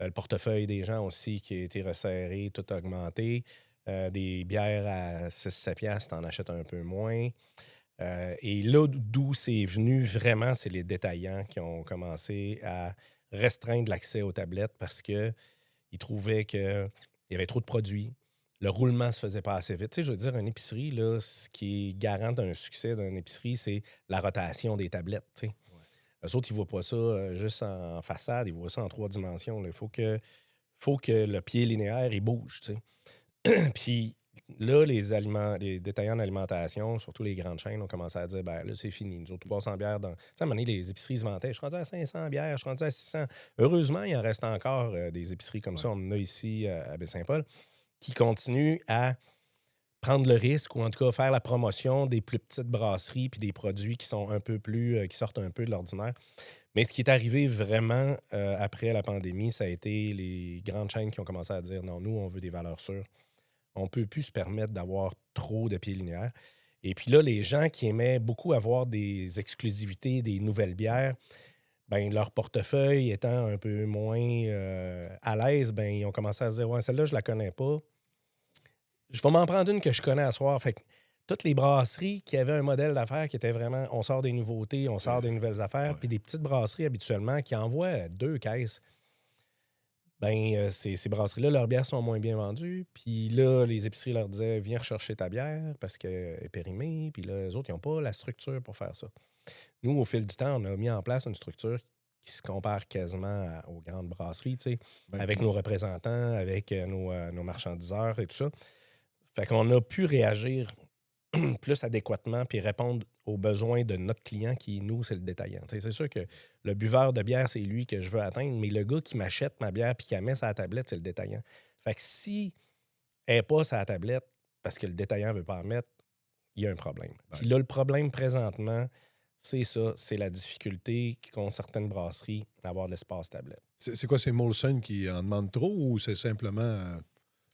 [SPEAKER 3] Le portefeuille des gens aussi qui a été resserré, tout a augmenté. Des bières à 6-7 piastres, t'en achètes un peu moins. Et là, d'où c'est venu vraiment, c'est les détaillants qui ont commencé à restreindre l'accès aux tablettes parce qu'ils trouvaient qu'il y avait trop de produits. Le roulement se faisait pas assez vite. Tu sais, je veux dire, une épicerie, là, ce qui est garant d'un succès d'une épicerie, c'est la rotation des tablettes. Tu sais. Eux autres, ils ne voient pas ça juste en façade, ils voient ça en 3 dimensions. Il faut que le pied linéaire, il bouge. Tu sais. Puis là, les détaillants d'alimentation, surtout les grandes chaînes, ont commencé à dire, ben là, c'est fini. Nous autres, 300 bières. Tu sais, à un moment donné, les épiceries se vantaient. Je suis rendu à 500 bières, je suis rendu à 600. Heureusement, il en reste encore des épiceries comme ça. On en a ici à Baie-Saint-Paul qui continuent à prendre le risque ou en tout cas faire la promotion des plus petites brasseries puis des produits qui sont un peu plus, qui sortent un peu de l'ordinaire. Mais ce qui est arrivé vraiment après la pandémie, ça a été les grandes chaînes qui ont commencé à dire non, nous, on veut des valeurs sûres. On ne peut plus se permettre d'avoir trop de pieds linéaires. Et puis là, les gens qui aimaient beaucoup avoir des exclusivités, des nouvelles bières, ben, leur portefeuille étant un peu moins à l'aise, ben, ils ont commencé à se dire ouais, celle-là, je la connais pas. Je vais m'en prendre une que je connais à soir. Fait que toutes les brasseries qui avaient un modèle d'affaires qui était vraiment on sort des nouveautés, on sort des nouvelles affaires, puis des petites brasseries habituellement qui envoient 2 caisses. Ben, ces brasseries-là, leurs bières sont moins bien vendues. Puis là, les épiceries leur disaient viens rechercher ta bière parce qu'elle est périmée. Puis là, les autres, ils n'ont pas la structure pour faire ça. Nous, au fil du temps, on a mis en place une structure qui se compare quasiment aux grandes brasseries, tu sais, avec nos représentants, avec nos marchandiseurs et tout ça. Fait qu'on a pu réagir plus adéquatement puis répondre aux besoins de notre client qui, nous, c'est le détaillant. T'sais, c'est sûr que le buveur de bière, c'est lui que je veux atteindre, mais le gars qui m'achète ma bière puis qui la met sur la tablette, c'est le détaillant. Fait que si elle n'est pas sur la tablette parce que le détaillant ne veut pas en mettre, il y a un problème. Puis là, le problème présentement, c'est ça, c'est la difficulté qu'ont certaines brasseries d'avoir de l'espace tablette.
[SPEAKER 1] C'est quoi, c'est Molson qui en demande trop ou c'est simplement...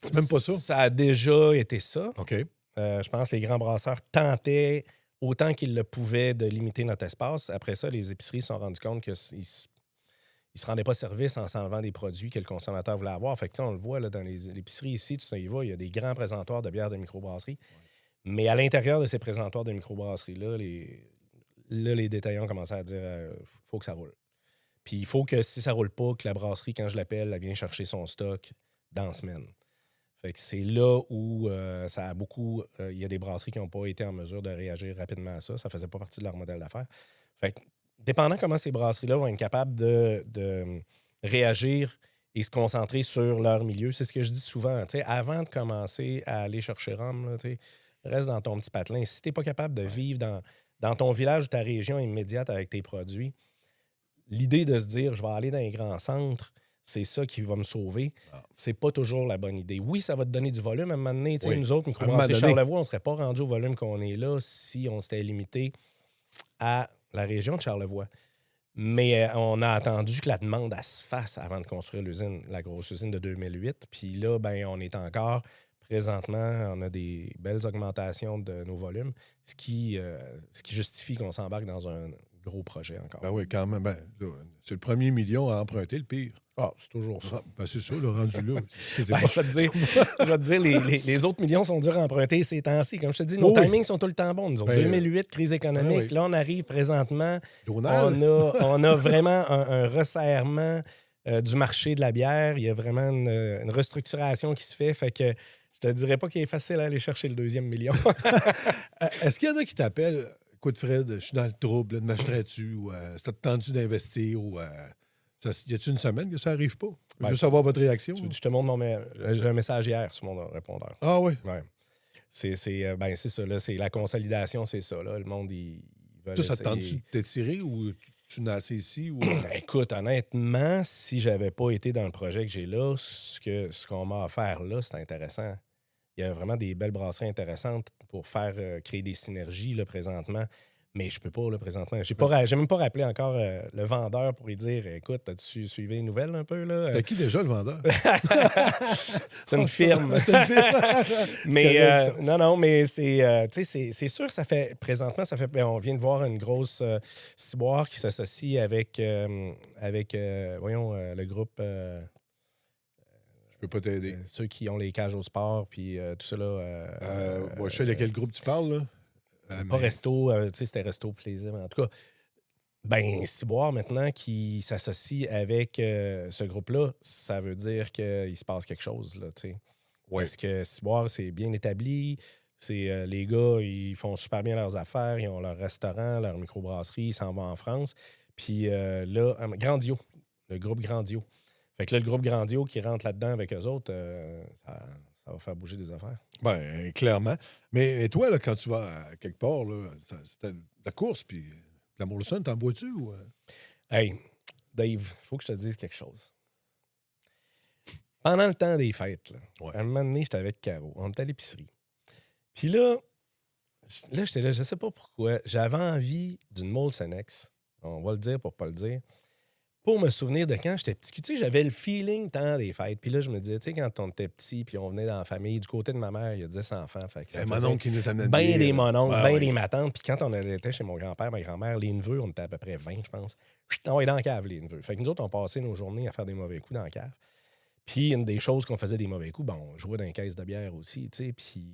[SPEAKER 1] C'est même pas ça?
[SPEAKER 3] Ça a déjà été ça.
[SPEAKER 1] OK.
[SPEAKER 3] Je pense que les grands brasseurs tentaient autant qu'ils le pouvaient de limiter notre espace. Après ça, les épiceries se sont rendues compte qu'ils ne se rendaient pas service en s'enlevant des produits que le consommateur voulait avoir. Fait que, on le voit là, dans les épiceries ici, tu y vas, il y a des grands présentoirs de bières de microbrasserie. Mais à l'intérieur de ces présentoirs de microbrasserie-là, les détaillants commençaient à dire faut que ça roule. Puis il faut que si ça roule pas, que la brasserie, quand je l'appelle, elle vient chercher son stock dans la semaine. Fait que c'est là où ça a beaucoup... Il y a des brasseries qui n'ont pas été en mesure de réagir rapidement à ça. Ça ne faisait pas partie de leur modèle d'affaires. Fait que, dépendant comment ces brasseries-là vont être capables de réagir et se concentrer sur leur milieu, c'est ce que je dis souvent. Avant de commencer à aller chercher Rome, là, reste dans ton petit patelin. Si tu n'es pas capable de vivre dans ton village ou ta région immédiate avec tes produits, l'idée de se dire, je vais aller dans les grands centres, c'est ça qui va me sauver. C'est pas toujours la bonne idée. Oui, ça va te donner du volume. À un moment donné, nous autres, microbrasserie Charlevoix, on ne serait pas rendu au volume qu'on est là si on s'était limité à la région de Charlevoix. Mais on a attendu que la demande elle se fasse avant de construire l'usine, la grosse usine de 2008. Puis là, ben, on est encore... Présentement, on a des belles augmentations de nos volumes, ce qui justifie qu'on s'embarque dans un gros projet encore.
[SPEAKER 1] Ben oui, quand même. Ben, là, c'est le premier million à emprunter, le pire.
[SPEAKER 3] Ah, c'est toujours ça.
[SPEAKER 1] Ben, c'est ça, le rendu là.
[SPEAKER 3] Je vais te dire, les autres millions sont durs à emprunter ces temps-ci. Comme je te dis, nos timings sont tout le temps bons. Nous autres, 2008, crise économique. Là, on arrive présentement. On a vraiment un resserrement du marché de la bière. Il y a vraiment une restructuration qui se fait. Fait que je te dirais pas qu'il est facile à aller chercher le 2e million.
[SPEAKER 1] Est-ce qu'il y en a qui t'appellent, écoute Fred, je suis dans le trouble, là, m'achèterais-tu ou c'est tendu d'investir ou y a-t-il une semaine que ça arrive pas? Je veux savoir votre réaction.
[SPEAKER 3] Je te montre j'ai un message hier sur mon répondeur.
[SPEAKER 1] Ah oui?
[SPEAKER 3] Ouais. C'est ça, là, c'est la consolidation, c'est ça. Là. Le monde, ils veulent
[SPEAKER 1] Toi, ça te tente-tu de t'étirer ou tu n'as assez ici? Ou...
[SPEAKER 3] Écoute, honnêtement, si j'avais pas été dans le projet que j'ai là, ce qu'on m'a offert là, c'est intéressant. Il y a vraiment des belles brasseries intéressantes pour faire créer des synergies là, présentement. Mais je peux pas, là, présentement. J'ai même pas rappelé encore le vendeur pour lui dire écoute, as-tu suivi les nouvelles un peu? Là?
[SPEAKER 1] T'as qui déjà, le vendeur?
[SPEAKER 3] C'est une firme.
[SPEAKER 1] C'est une firme.
[SPEAKER 3] Mais non, mais c'est sûr, ça fait présentement, on vient de voir une grosse ciboire qui s'associe avec le groupe.
[SPEAKER 1] Je peux pas t'aider.
[SPEAKER 3] Ceux qui ont les cages au sport, puis tout ça là.
[SPEAKER 1] Je sais lequel groupe tu parles, là.
[SPEAKER 3] Pas resto, c'était resto plaisir. Mais en tout cas, ben, Ciboire maintenant qui s'associe avec ce groupe-là, ça veut dire qu'il se passe quelque chose, là, tu sais. Ouais. Parce que Ciboire, c'est bien établi. C'est les gars, ils font super bien leurs affaires, ils ont leur restaurant, leur microbrasserie, ils s'en vont en France. Puis là, Grandio, le groupe Grandio. Fait que là, le groupe Grandio qui rentre là-dedans avec eux autres, ça ça va faire bouger des affaires.
[SPEAKER 1] Ben, clairement. Mais toi, là, quand tu vas à quelque part, là, c'était de la course, puis la Molson, t'en bois-tu? Ou...
[SPEAKER 3] Hey, Dave, faut que je te dise quelque chose. Pendant le temps des fêtes, là, à un moment donné, j'étais avec Caro. On était à l'épicerie. Puis là, j'étais là, je sais pas pourquoi, j'avais envie d'une Molson X. On va le dire pour pas le dire. Pour me souvenir de quand j'étais petit. Tu sais, j'avais le feeling temps des fêtes. Puis là, je me disais, tu sais, quand on était petit, puis on venait dans la famille, du côté de ma mère, il y a 10 enfants. Fait que
[SPEAKER 1] c'est mon oncle qui nous amenait
[SPEAKER 3] bien des mononcles,
[SPEAKER 1] ouais,
[SPEAKER 3] bien
[SPEAKER 1] ouais.
[SPEAKER 3] des matantes. Puis quand on était chez mon grand-père, ma grand-mère, les neveux, on était à peu près 20, je pense. On est dans la cave, les neveux. Fait que nous autres, on passait nos journées à faire des mauvais coups dans la cave. Puis une des choses qu'on faisait des mauvais coups, on jouait dans les caisses de bière aussi, tu sais. Puis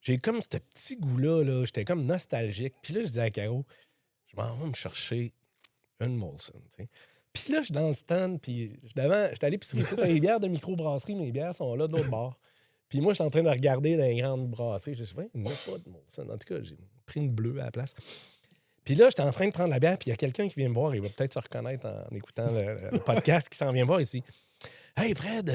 [SPEAKER 3] j'ai comme ce petit goût-là, là, j'étais comme nostalgique. Puis là, je disais à Caro, je m'en vais me chercher une Molson, tu sais. Puis là, je suis dans le stand, puis j'étais à l'épicerie. Tu sais, t'as les bières de microbrasserie, mes bières sont là de l'autre bord. Puis moi, je suis en train de regarder dans les grandes brasseries. Je me suis dit, il n'y a pas de Molson. En tout cas, j'ai pris une bleue à la place. Puis là, j'étais en train de prendre la bière, puis il y a quelqu'un qui vient me voir. Il va peut-être se reconnaître en écoutant le podcast qui s'en vient me voir ici. Hey, Fred,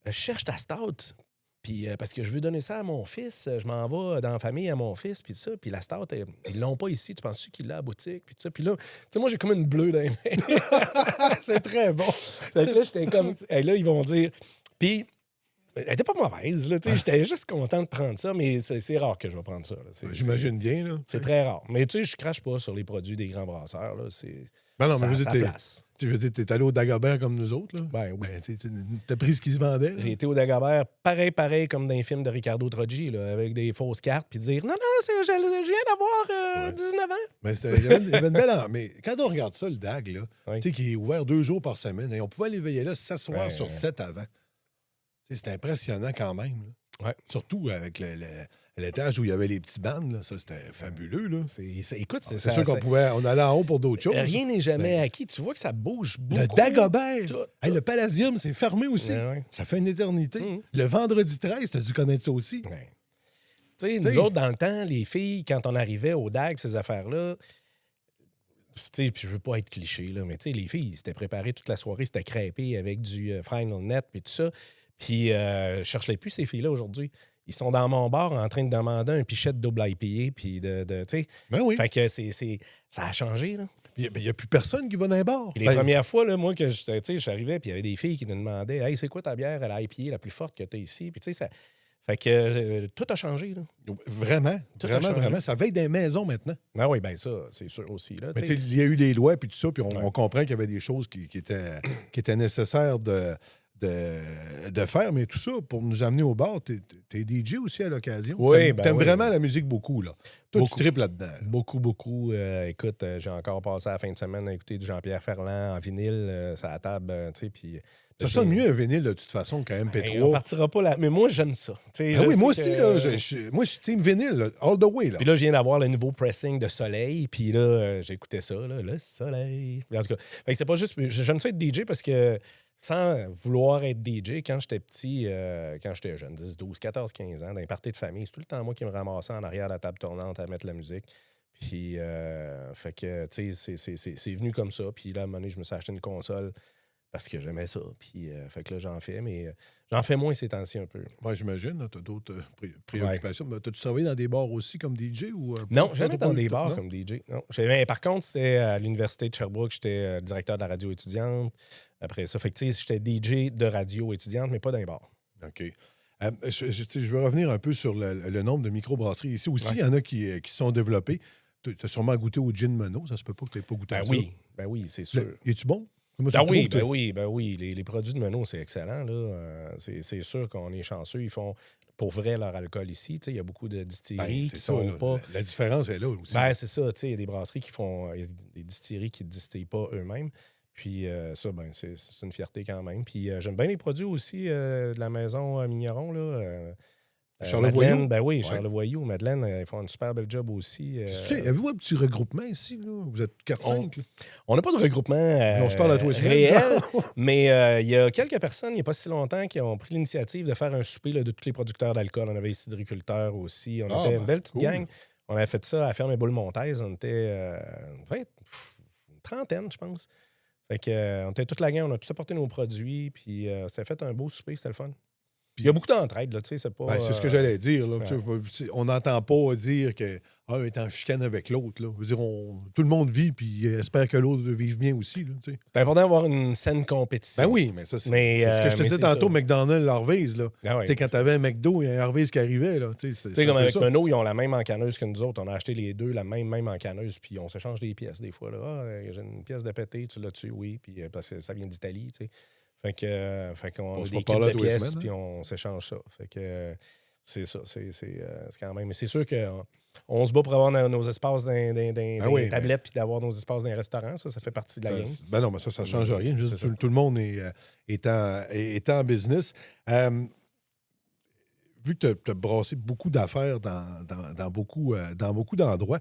[SPEAKER 3] je cherche ta stout. Puis parce que je veux donner ça à mon fils, je m'en vais dans la famille à mon fils, puis ça. Puis la stout, ils l'ont pas ici. Tu penses-tu qu'il l'a à la boutique? Puis ça. Puis là, tu sais, moi, j'ai comme une bleue dans les mains.
[SPEAKER 1] C'est très bon.
[SPEAKER 3] Fait que là, j'étais comme... Hey, là, ils vont dire... Puis, elle était pas mauvaise, là. Tu sais, j'étais juste content de prendre ça, mais c'est rare que je vais prendre ça.
[SPEAKER 1] J'imagine bien, là.
[SPEAKER 3] C'est très rare. Mais tu sais, je crache pas sur les produits des grands brasseurs, là. C'est...
[SPEAKER 1] Ben non, mais je veux
[SPEAKER 3] ça
[SPEAKER 1] dire,
[SPEAKER 3] place.
[SPEAKER 1] je veux dire, t'es allé au Dagobert comme nous autres, là.
[SPEAKER 3] Ben oui.
[SPEAKER 1] Ben, t'as pris ce qui se vendait. Là.
[SPEAKER 3] J'ai été au Dagobert, pareil comme dans les films de Ricardo Troggi, là, avec des fausses cartes, puis dire non, je viens d'avoir 19 ans.
[SPEAKER 1] Mais il y avait une belle. Mais quand on regarde ça, le DAG, là,
[SPEAKER 3] Oui.
[SPEAKER 1] tu sais, qui est ouvert 2 jours par semaine, et on pouvait aller veiller là s'asseoir
[SPEAKER 3] Ouais,
[SPEAKER 1] sur 7 avant. Tu sais, c'était impressionnant quand même. Là.
[SPEAKER 3] Ouais.
[SPEAKER 1] Surtout avec l'étage où il y avait les petits bandes, là, ça c'était fabuleux. Là.
[SPEAKER 3] Écoute,
[SPEAKER 1] C'est sûr on allait en haut pour d'autres choses.
[SPEAKER 3] Rien n'est jamais acquis. Tu vois que ça bouge beaucoup.
[SPEAKER 1] Le Dagobert!
[SPEAKER 3] Tout.
[SPEAKER 1] Hey, le Palladium, c'est fermé aussi.
[SPEAKER 3] Ouais.
[SPEAKER 1] Ça fait une éternité.
[SPEAKER 3] Mhm.
[SPEAKER 1] Le vendredi 13, t'as dû connaître ça aussi.
[SPEAKER 3] Ouais. Tu sais, nous autres, dans le temps, les filles, quand on arrivait au DAG, ces affaires-là, tu sais, puis je veux pas être cliché, là, mais tu sais, les filles, ils s'étaient préparées toute la soirée, c'était crêpé avec du Final Net puis tout ça. Puis je cherche plus ces filles-là aujourd'hui. Ils sont dans mon bar en train de demander un pichet de double IPA, puis tu sais.
[SPEAKER 1] Ben oui.
[SPEAKER 3] Fait que ça a changé, là.
[SPEAKER 1] Il n'y a plus personne qui va dans les bars.
[SPEAKER 3] Puis les premières fois, là, moi, que j'arrivais, puis il y avait des filles qui nous demandaient « Hey, c'est quoi ta bière à la IPA la plus forte que tu as ici? » Puis tu sais, ça... Fait que tout a changé, là.
[SPEAKER 1] Vraiment,
[SPEAKER 3] Tout a changé.
[SPEAKER 1] vraiment. Ça veille des maisons maintenant.
[SPEAKER 3] Ah oui, bien ça, c'est sûr aussi, là.
[SPEAKER 1] Mais tu sais, il y a eu des lois puis tout ça, puis on comprend qu'il y avait des choses qui étaient nécessaires de faire, mais tout ça, pour nous amener au bar, t'es DJ aussi à l'occasion.
[SPEAKER 3] Oui,
[SPEAKER 1] T'aimes
[SPEAKER 3] oui.
[SPEAKER 1] vraiment la musique beaucoup, là. Toi, tu tripes là-dedans. Là.
[SPEAKER 3] Beaucoup. Écoute, j'ai encore passé la fin de semaine à écouter du Jean-Pierre Ferland en vinyle, sur la table, tu sais, puis...
[SPEAKER 1] Ça sonne mieux un vinyle, de toute façon, qu'un MP3.
[SPEAKER 3] On partira pas là. Mais moi, j'aime ça.
[SPEAKER 1] Oui, moi aussi, là. Moi, je suis team vinyle, là, all the way, là.
[SPEAKER 3] Puis là, je viens d'avoir le nouveau pressing de Soleil, puis là, j'écoutais ça, là, le Soleil. En tout cas, fait que c'est pas juste... J'aime ça être DJ parce que sans vouloir être DJ, quand j'étais petit, quand j'étais jeune, 10, 12, 14, 15 ans, dans les parties de famille, c'est tout le temps moi qui me ramassais en arrière de la table tournante à mettre la musique. Puis, fait que, tu sais, c'est venu comme ça. Puis là, à un moment donné, je me suis acheté une console parce que j'aimais ça. Puis, fait que là, j'en fais, mais j'en fais moins ces temps-ci un peu.
[SPEAKER 1] Moi, j'imagine, tu as d'autres préoccupations. Ouais. T'as-tu travaillé dans des bars aussi comme DJ? Ou,
[SPEAKER 3] non, jamais dans des bars comme DJ. Non. Par contre, c'était à l'Université de Sherbrooke, j'étais directeur de la radio étudiante. Après ça, fait que, tu sais, j'étais DJ de radio étudiante, mais pas dans les bars.
[SPEAKER 1] OK. Je veux revenir un peu sur le nombre de microbrasseries. Ici aussi, il y en a qui se sont développées. Tu as sûrement goûté au gin Monod. Ça se peut pas que tu n'aies pas goûté à ça.
[SPEAKER 3] Ben oui, c'est sûr.
[SPEAKER 1] Es-tu bon?
[SPEAKER 3] Ben oui. Les produits de Monod, c'est excellent. Là. C'est sûr qu'on est chanceux. Ils font pour vrai leur alcool ici. Il y a beaucoup de distilleries qui sont pas...
[SPEAKER 1] La différence est là aussi.
[SPEAKER 3] Ben, c'est ça. Il y a des brasseries qui font... Il y a des distilleries qui ne distillent pas eux-mêmes. Puis ça, ben, c'est une fierté quand même. Puis j'aime bien les produits aussi de la maison Migneron, là.
[SPEAKER 1] Charlevoix.
[SPEAKER 3] Ben oui, Charlevoix. Madeleine, ils font un super bel job aussi.
[SPEAKER 1] Avez-vous un petit regroupement ici? Là? Vous êtes 4-5?
[SPEAKER 3] On n'a pas de regroupement
[SPEAKER 1] on se parle à toi
[SPEAKER 3] réel, mais il y a quelques personnes, il n'y a pas si longtemps, qui ont pris l'initiative de faire un souper là, de tous les producteurs d'alcool. On avait les cidriculteurs aussi. On était une belle petite gang. On avait fait ça à Ferme et Boule-Montaise. On était une trentaine, je pense. Fait que, on était toute la gang, on a tout apporté nos produits, puis ça a fait un beau souper, c'était le fun. Il y a beaucoup d'entraide, là, tu sais, c'est pas...
[SPEAKER 1] Ben, c'est ce que j'allais dire. Là.
[SPEAKER 3] ouais.
[SPEAKER 1] Tu sais, on n'entend pas dire qu'un est en chicane avec l'autre. Là. Je veux dire, tout le monde vit puis espère que l'autre vive bien aussi. Là, tu sais.
[SPEAKER 3] C'est important d'avoir une saine compétition.
[SPEAKER 1] Ben oui, mais ça, c'est
[SPEAKER 3] Mais,
[SPEAKER 1] c'est ce que je te
[SPEAKER 3] mais
[SPEAKER 1] disais
[SPEAKER 3] c'est
[SPEAKER 1] tantôt,
[SPEAKER 3] ça.
[SPEAKER 1] McDonald's, Harvey's. Là.
[SPEAKER 3] Ah ouais.
[SPEAKER 1] Tu sais, quand tu avais un McDo et un Harvey's qui arrivait, là, tu sais, c'est
[SPEAKER 3] Tu sais,
[SPEAKER 1] un
[SPEAKER 3] comme
[SPEAKER 1] peu
[SPEAKER 3] avec
[SPEAKER 1] ça.
[SPEAKER 3] Renault, ils ont la même encanneuse que nous autres. On a acheté les deux la même encanneuse, puis on s'échange des pièces des fois. Là. J'ai une pièce de pété, tu l'as-tu? Oui, puis parce que ça vient d'Italie, tu sais. Fait qu'on
[SPEAKER 1] On
[SPEAKER 3] a
[SPEAKER 1] se
[SPEAKER 3] des
[SPEAKER 1] va
[SPEAKER 3] kits
[SPEAKER 1] parler
[SPEAKER 3] de
[SPEAKER 1] à tous les
[SPEAKER 3] pièces,
[SPEAKER 1] semaines,
[SPEAKER 3] puis
[SPEAKER 1] hein?
[SPEAKER 3] on s'échange ça. Fait que c'est ça. C'est quand même... Mais c'est sûr qu'on se bat pour avoir nos espaces dans
[SPEAKER 1] oui,
[SPEAKER 3] les
[SPEAKER 1] mais-
[SPEAKER 3] tablettes, puis d'avoir nos espaces dans les restaurants. Ça fait partie de la game.
[SPEAKER 1] Ben non, mais ça ne change
[SPEAKER 3] Mais
[SPEAKER 1] rien. Juste,
[SPEAKER 3] c'est ça.
[SPEAKER 1] tout le monde est en business. Vu que tu as brassé beaucoup d'affaires dans beaucoup d'endroits,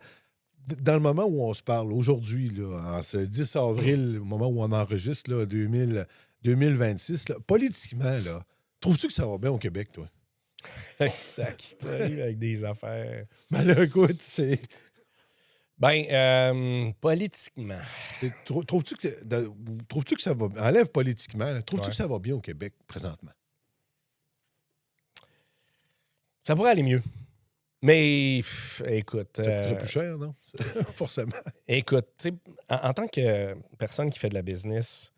[SPEAKER 1] dans le moment où on se parle aujourd'hui, là, en ce 10 avril, au moment où on enregistre, là, 2026, là, politiquement, là, trouves-tu que ça va bien au Québec, toi?
[SPEAKER 3] Exact. Tu arrives avec des affaires.
[SPEAKER 1] Ben là, écoute, c'est.
[SPEAKER 3] Politiquement.
[SPEAKER 1] Trouves-tu que ça va. Enlève politiquement, là, trouves-tu
[SPEAKER 3] Ouais.
[SPEAKER 1] que ça va bien au Québec présentement?
[SPEAKER 3] Ça pourrait aller mieux. Mais écoute.
[SPEAKER 1] Ça coûterait plus cher, non? Forcément.
[SPEAKER 3] Écoute, tu sais, en tant que personne qui fait de la business,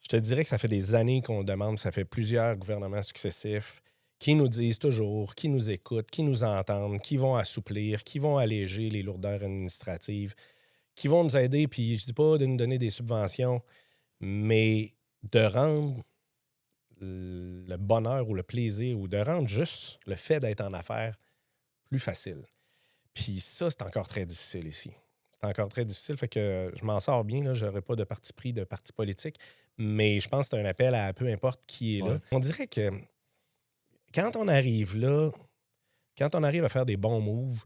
[SPEAKER 3] je te dirais que ça fait des années qu'on demande, ça fait plusieurs gouvernements successifs qui nous disent toujours, qui nous écoutent, qui nous entendent, qui vont assouplir, qui vont alléger les lourdeurs administratives, qui vont nous aider, puis je dis pas de nous donner des subventions, mais de rendre le bonheur ou le plaisir ou de rendre juste le fait d'être en affaires plus facile. Puis ça, c'est encore très difficile ici. C'est encore très difficile, fait que je m'en sors bien, je n'aurai pas de parti pris, de parti politique, mais je pense que c'est un appel à peu importe qui est là.
[SPEAKER 1] Ouais.
[SPEAKER 3] On dirait que quand on arrive là, quand on arrive à faire des bons moves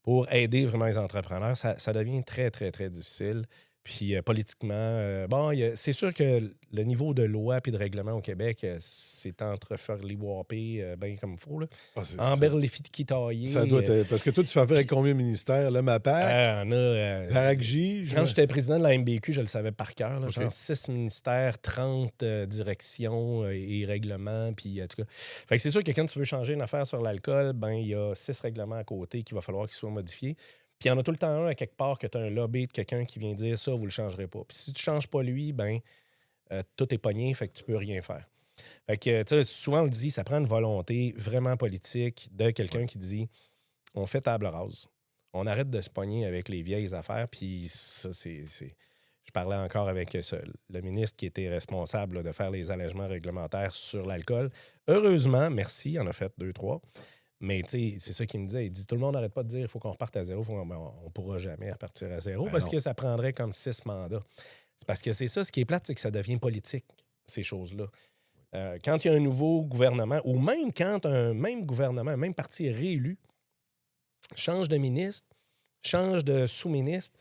[SPEAKER 3] pour aider vraiment les entrepreneurs, ça devient très, très, très difficile. Puis politiquement, c'est sûr que le niveau de loi et de règlement au Québec, c'est entreferliwapé bien comme il faut. Là.
[SPEAKER 1] Ah, c'est-
[SPEAKER 3] Emberlifikitaillé.
[SPEAKER 1] ça doit être. Parce que toi, tu fais affaire avec combien de ministères? Là, MAPAC, PACJ.
[SPEAKER 3] Quand j'étais président de la MBQ, je le savais par cœur. Là,
[SPEAKER 1] OK.
[SPEAKER 3] Genre 6 ministères, 30 directions et règlements. Puis, en tout cas. Fait que c'est sûr que quand tu veux changer une affaire sur l'alcool, ben il y a 6 règlements à côté qu'il va falloir qu'ils soient modifiés. Puis il y en a tout le temps un à quelque part que tu as un lobby de quelqu'un qui vient dire ça, vous le changerez pas. Puis si tu ne changes pas lui, ben tout est pogné, fait que tu peux rien faire. Fait que, tu sais, souvent on le dit, ça prend une volonté vraiment politique de quelqu'un qui dit on fait table rase. On arrête de se pogner avec les vieilles affaires, puis ça, c'est... Je parlais encore avec le ministre qui était responsable là, de faire les allègements réglementaires sur l'alcool. Heureusement, merci, il en a fait 2, 3. Mais tu sais, c'est ça qu'il me disait. Il dit tout le monde n'arrête pas de dire il faut qu'on reparte à zéro. On ne pourra jamais repartir à zéro parce que ça prendrait comme 6 mandats. C'est parce que c'est ça, ce qui est plate, c'est que ça devient politique, ces choses-là. Quand il y a un nouveau gouvernement, ou même quand un même gouvernement, un même parti est réélu, change de ministre, change de sous-ministre,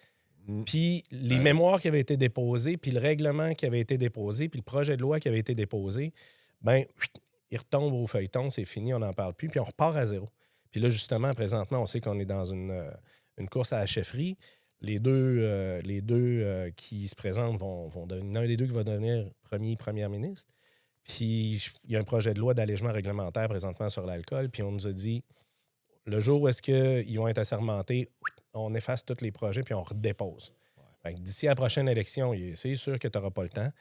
[SPEAKER 3] puis les mémoires qui avaient été déposées, puis le règlement qui avait été déposé, puis le projet de loi qui avait été déposé, ben il retombe au feuilleton, c'est fini, on n'en parle plus, puis on repart à zéro. Puis là, justement, présentement, on sait qu'on est dans une course à la chefferie. Les deux qui se présentent vont devenir... L'un des deux qui va devenir première ministre. Puis il y a un projet de loi d'allègement réglementaire présentement sur l'alcool, puis on nous a dit, le jour où est-ce qu'ils vont être assermentés, on efface tous les projets, puis on redépose. Fait que d'ici à la prochaine élection, c'est sûr que tu n'auras pas le temps.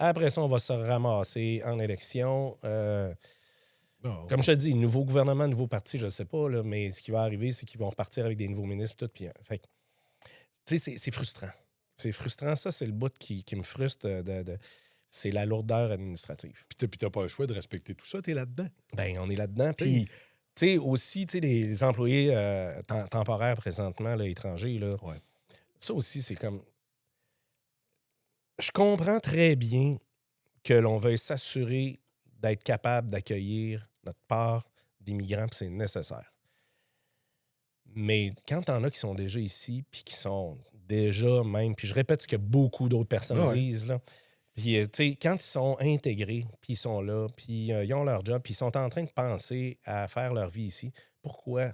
[SPEAKER 3] Après ça, on va se ramasser en élection. Comme je te dis, nouveau gouvernement, nouveau parti, je ne sais pas, là, mais ce qui va arriver, c'est qu'ils vont repartir avec des nouveaux ministres. Tout, puis, fait que, tu sais, c'est frustrant. C'est frustrant. Ça, c'est le bout qui me frustre. C'est la lourdeur administrative.
[SPEAKER 1] Puis t'as pas le choix de respecter tout ça, t'es là-dedans.
[SPEAKER 3] Ben, on est là-dedans. Puis, tu sais, aussi, tu sais, les employés temporaires présentement, là, étrangers, là,
[SPEAKER 1] Ouais.
[SPEAKER 3] ça aussi, c'est comme... Je comprends très bien que l'on veuille s'assurer d'être capable d'accueillir notre part d'immigrants, puis c'est nécessaire. Mais quand t'en as qui sont déjà ici, puis qui sont déjà même... Puis je répète ce que beaucoup d'autres personnes disent, là. Puis, tu sais, quand ils sont intégrés, puis ils sont là, puis ils ont leur job, puis ils sont en train de penser à faire leur vie ici, pourquoi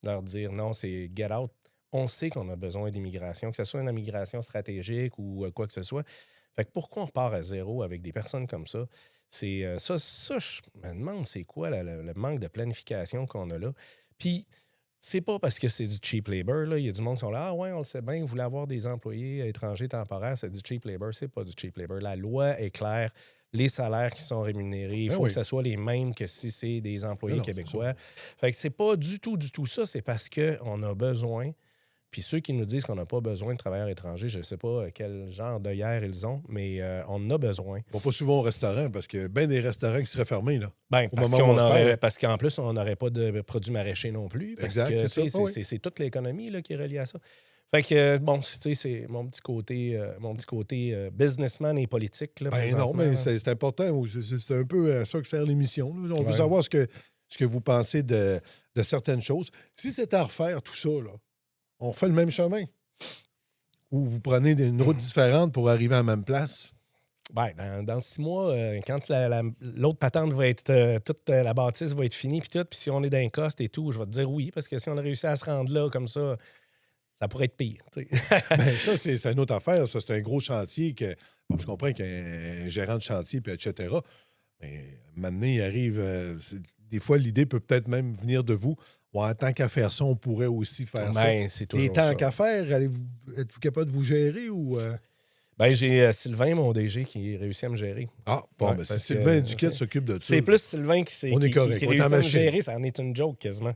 [SPEAKER 3] leur dire non, c'est get out? On sait qu'on a besoin d'immigration, que ce soit une immigration stratégique ou quoi que ce soit, Fait que pourquoi on repart à zéro avec des personnes comme ça? C'est ça, je me demande, c'est quoi le manque de planification qu'on a là? Puis, c'est pas parce que c'est du cheap labor. Là. Il y a du monde qui sont là, ah ouais, on le sait bien, vous voulez avoir des employés étrangers temporaires, c'est du cheap labor. C'est pas du cheap labor. La loi est claire. Les salaires qui sont rémunérés, il faut que ce soit les mêmes que si c'est des employés québécois. Fait que c'est pas du tout ça. C'est parce qu'on a besoin. Puis ceux qui nous disent qu'on n'a pas besoin de travailleurs étrangers, je ne sais pas quel genre d'œillère ils ont, mais on en a besoin.
[SPEAKER 1] Ils vont pas souvent au restaurant parce que bien des restaurants qui seraient fermés, là.
[SPEAKER 3] Ben, parce qu'en plus, on n'aurait pas de produits maraîchers non plus. Parce que c'est toute l'économie là, qui est reliée à ça. Fait que, bon, c'est mon petit côté businessman et politique. Là,
[SPEAKER 1] non, mais c'est important. C'est un peu à ça que sert l'émission. Là. On veut savoir ce que vous pensez de certaines choses. Si c'était à refaire, tout ça, là, on fait le même chemin? Ou vous prenez une route différente pour arriver à la même place?
[SPEAKER 3] Ben, dans 6 mois, quand l'autre patente va être toute la bâtisse va être finie, puis si on est dans un coste et tout, je vais te dire oui, parce que si on a réussi à se rendre là comme ça pourrait être pire.
[SPEAKER 1] Ben, ça, c'est une autre affaire. Ça, c'est un gros chantier que. Bon, je comprends qu'il y a un gérant de chantier, puis etc. Mais maintenant, il arrive. Des fois, l'idée peut peut-être même venir de vous. Ouais, en tant qu'à faire ça, on pourrait aussi faire ça.
[SPEAKER 3] C'est toujours
[SPEAKER 1] et tant qu'à faire, êtes-vous capable de vous gérer ou.
[SPEAKER 3] Ben, j'ai Sylvain, mon DG, qui réussit à me gérer.
[SPEAKER 1] Ah, bon, mais si Sylvain Duquette s'occupe de ça.
[SPEAKER 3] C'est plus Sylvain qui réussit à me gérer, ça en est une joke quasiment.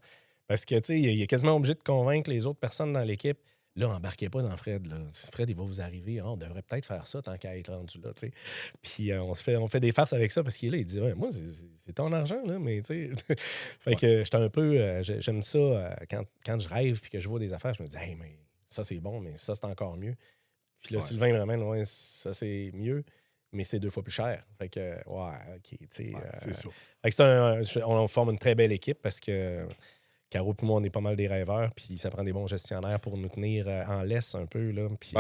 [SPEAKER 3] Parce que, tu sais, il est quasiment obligé de convaincre les autres personnes dans l'équipe. Là, embarquez pas dans Fred. Là. Fred, il va vous arriver. On devrait peut-être faire ça tant qu'à être rendu là, tu sais. Puis on fait des farces avec ça parce qu'il est là. Il dit, ouais, moi, c'est ton argent, là, mais tu sais. Fait que j'étais un peu. J'aime ça quand je rêve puis que je vois des affaires, je me dis, hey, mais ça, c'est bon, mais ça, c'est encore mieux. Puis là, Sylvain me ramène, ouais, ça, c'est mieux, mais c'est 2 fois plus cher. Fait que, OK, tu sais.
[SPEAKER 1] C'est ça.
[SPEAKER 3] Fait que on forme une très belle équipe parce que. Caro et moi, on est pas mal des rêveurs, puis ça prend des bons gestionnaires pour nous tenir en laisse un peu. Là, puis,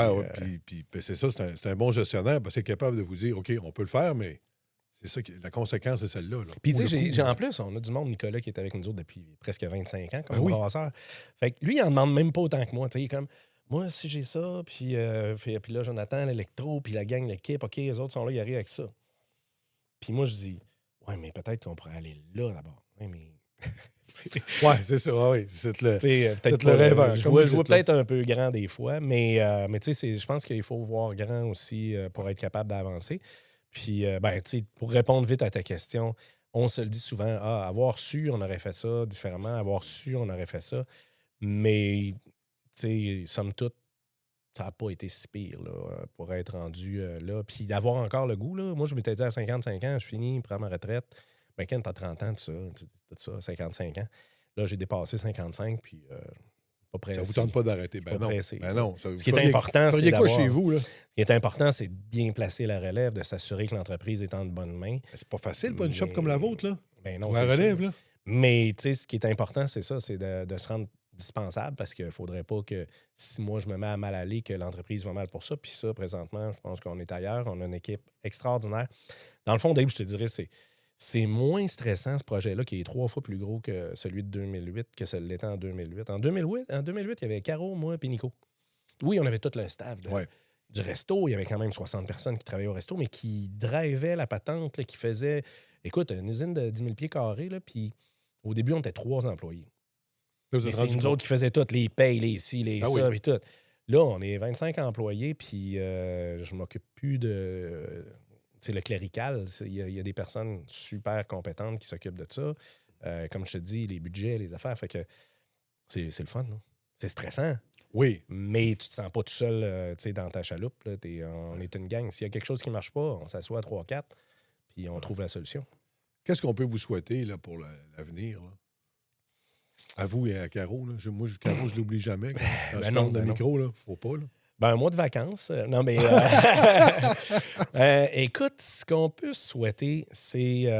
[SPEAKER 1] c'est ça, c'est un bon gestionnaire parce qu'il est capable de vous dire, OK, on peut le faire, mais c'est ça, la conséquence, c'est celle-là. Là.
[SPEAKER 3] Puis, tu sais, en plus, on a du monde, Nicolas, qui est avec nous autres depuis presque 25 ans, comme brasseur. Fait que lui, il en demande même pas autant que moi. Tu sais, il est comme, moi, si j'ai ça, puis là, Jonathan, l'électro, puis la gang, l'équipe, OK, les autres sont là, ils arrivent avec ça. Puis moi, je dis, ouais, mais peut-être qu'on pourrait aller là d'abord. Ouais, mais.
[SPEAKER 1] Ouais, c'est ça. Oui. C'est
[SPEAKER 3] peut-être
[SPEAKER 1] le rêveur.
[SPEAKER 3] Je vois peut-être un peu grand des fois, mais tu sais, je pense qu'il faut voir grand aussi pour être capable d'avancer. Puis, pour répondre vite à ta question, on se le dit souvent, avoir su, on aurait fait ça différemment. Avoir su, on aurait fait ça. Mais, tu sais, somme toute, ça n'a pas été si pire là, pour être rendu là. Puis d'avoir encore le goût, là. Moi, je m'étais dit à 55 ans, je finis, je prends ma retraite. Ben, quand t'as 30 ans, tout ça, 55 ans. Là, j'ai dépassé 55, puis pas pressé.
[SPEAKER 1] Ça vous tente pas d'arrêter? Ben non.
[SPEAKER 3] Pressé.
[SPEAKER 1] Ben non.
[SPEAKER 3] Ce qui est important, c'est
[SPEAKER 1] quoi chez vous, là?
[SPEAKER 3] Ce qui est important, c'est de bien placer la relève, de s'assurer que l'entreprise est en de bonnes mains.
[SPEAKER 1] C'est pas facile, pas une shop comme la vôtre, là?
[SPEAKER 3] Ben non,
[SPEAKER 1] la relève, là?
[SPEAKER 3] Mais, tu sais, ce qui est important, c'est ça, c'est de se rendre dispensable parce qu'il ne faudrait pas que, si moi, je me mets à mal aller, que l'entreprise va mal pour ça. Puis ça, présentement, je pense qu'on est ailleurs. On a une équipe extraordinaire. Dans le fond, Dave, je te dirais, c'est moins stressant, ce projet-là, qui est 3 fois plus gros que celui de 2008, que celui l'était en 2008. En 2008, il y avait Caro, moi et Nico. Oui, on avait tout le staff du resto. Il y avait quand même 60 personnes qui travaillaient au resto, mais qui drivaient la patente, là, qui faisaient... Écoute, une usine de 10 000 pieds carrés, là, puis au début, on était 3 employés. C'est nous autres qui faisaient tout, les payes, les ci, les ça, puis tout. Là, on est 25 employés, puis je m'occupe plus de... C'est le clérical. Il y a des personnes super compétentes qui s'occupent de ça. Comme je te dis, les budgets, les affaires. Fait que c'est le fun. Là. C'est stressant.
[SPEAKER 1] Oui.
[SPEAKER 3] Mais tu te sens pas tout seul dans ta chaloupe. Là. On est une gang. S'il y a quelque chose qui ne marche pas, on s'assoit à 3-4 puis on trouve la solution.
[SPEAKER 1] Qu'est-ce qu'on peut vous souhaiter là, pour l'avenir? Là? À vous et à Caro. Là. Moi, Caro, je ne l'oublie jamais. Quand je parle de micro, il ne faut pas. Là.
[SPEAKER 3] Ben, un mois de vacances. Non, mais écoute, ce qu'on peut souhaiter, c'est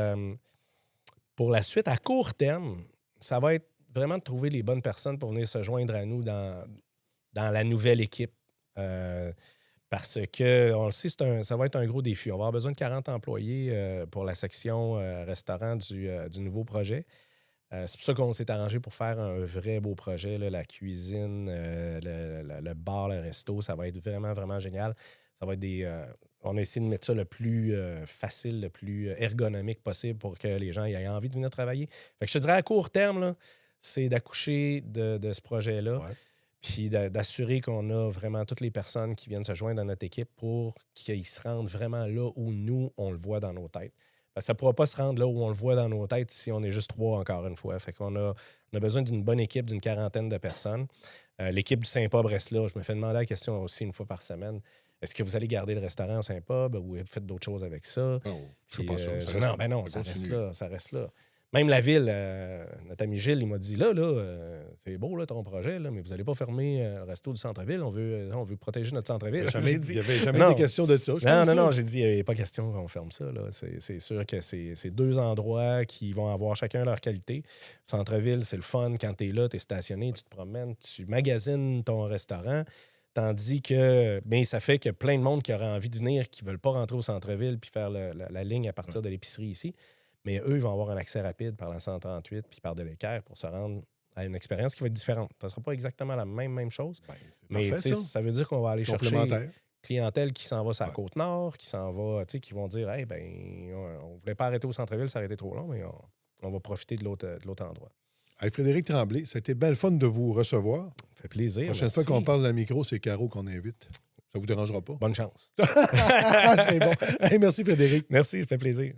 [SPEAKER 3] pour la suite, à court terme, ça va être vraiment de trouver les bonnes personnes pour venir se joindre à nous dans la nouvelle équipe. Parce que, on le sait, ça va être un gros défi. On va avoir besoin de 40 employés pour la section restaurant du nouveau projet. C'est pour ça qu'on s'est arrangé pour faire un vrai beau projet. Là, la cuisine, le bar, le resto, ça va être vraiment, vraiment génial. Ça va être On a essayé de mettre ça le plus facile, le plus ergonomique possible pour que les gens aient envie de venir travailler. Fait que je te dirais, à court terme, là, c'est d'accoucher de ce projet-là,
[SPEAKER 1] Ouais.
[SPEAKER 3] puis d'assurer qu'on a vraiment toutes les personnes qui viennent se joindre dans notre équipe pour qu'ils se rendent vraiment là où nous, on le voit dans nos têtes. Parce que ça ne pourra pas se rendre là où on le voit dans nos têtes si on est juste 3, encore une fois. Fait qu'on on a besoin d'une bonne équipe, d'une 40aine de personnes. L'équipe du Saint-Pub reste là. Je me fais demander la question aussi une fois par semaine. Est-ce que vous allez garder le restaurant au Saint-Pub ou vous faites d'autres choses avec ça?
[SPEAKER 1] Non, je sais
[SPEAKER 3] Puis,
[SPEAKER 1] pas ça. Ça
[SPEAKER 3] non,
[SPEAKER 1] reste-
[SPEAKER 3] ben non,
[SPEAKER 1] ça
[SPEAKER 3] ça reste
[SPEAKER 1] continue.
[SPEAKER 3] là, ça reste là. Même la ville, notre ami Gilles, il m'a dit, là, c'est beau, là, ton projet, là, mais vous n'allez pas fermer le resto du centre-ville. On veut protéger notre centre-ville.
[SPEAKER 1] Jamais-
[SPEAKER 3] J'ai
[SPEAKER 1] Il
[SPEAKER 3] dit,
[SPEAKER 1] n'y avait jamais
[SPEAKER 3] Non.
[SPEAKER 1] été question de ça. je
[SPEAKER 3] non,
[SPEAKER 1] pense,
[SPEAKER 3] non,
[SPEAKER 1] là.
[SPEAKER 3] non, j'ai dit, il n'est pas question qu'on ferme ça. Là. C'est sûr que c'est 2 endroits qui vont avoir chacun leur qualité. Centre-ville, c'est le fun. Quand tu es là, tu es stationné, tu te promènes, tu magasines ton restaurant. Tandis que ça fait que plein de monde qui aura envie de venir, qui ne veulent pas rentrer au centre-ville puis faire la ligne à partir de l'épicerie ici. Mais eux, ils vont avoir un accès rapide par la 138 puis par de l'équerre pour se rendre à une expérience qui va être différente. Ça ne sera pas exactement la même chose.
[SPEAKER 1] Ben, c'est
[SPEAKER 3] Mais
[SPEAKER 1] parfait,
[SPEAKER 3] tu sais,
[SPEAKER 1] ça.
[SPEAKER 3] ça veut dire qu'on va aller chercher
[SPEAKER 1] Complémentaire.
[SPEAKER 3] clientèle qui s'en va sur la
[SPEAKER 1] Ouais.
[SPEAKER 3] Côte-Nord, qui s'en va, tu sais, qui vont dire, hey, ben, on voulait pas arrêter au centre-ville, ça aurait été trop long, mais on va profiter de l'autre endroit.
[SPEAKER 1] Hey, Frédéric Tremblay, ça a été bien le fun de vous recevoir.
[SPEAKER 3] Ça fait plaisir.
[SPEAKER 1] La prochaine
[SPEAKER 3] merci.
[SPEAKER 1] fois qu'on parle d'un micro, c'est Caro qu'on invite. Ça vous dérangera pas?
[SPEAKER 3] Bonne chance.
[SPEAKER 1] C'est bon. Hey, merci, Frédéric.
[SPEAKER 3] Merci, ça fait plaisir.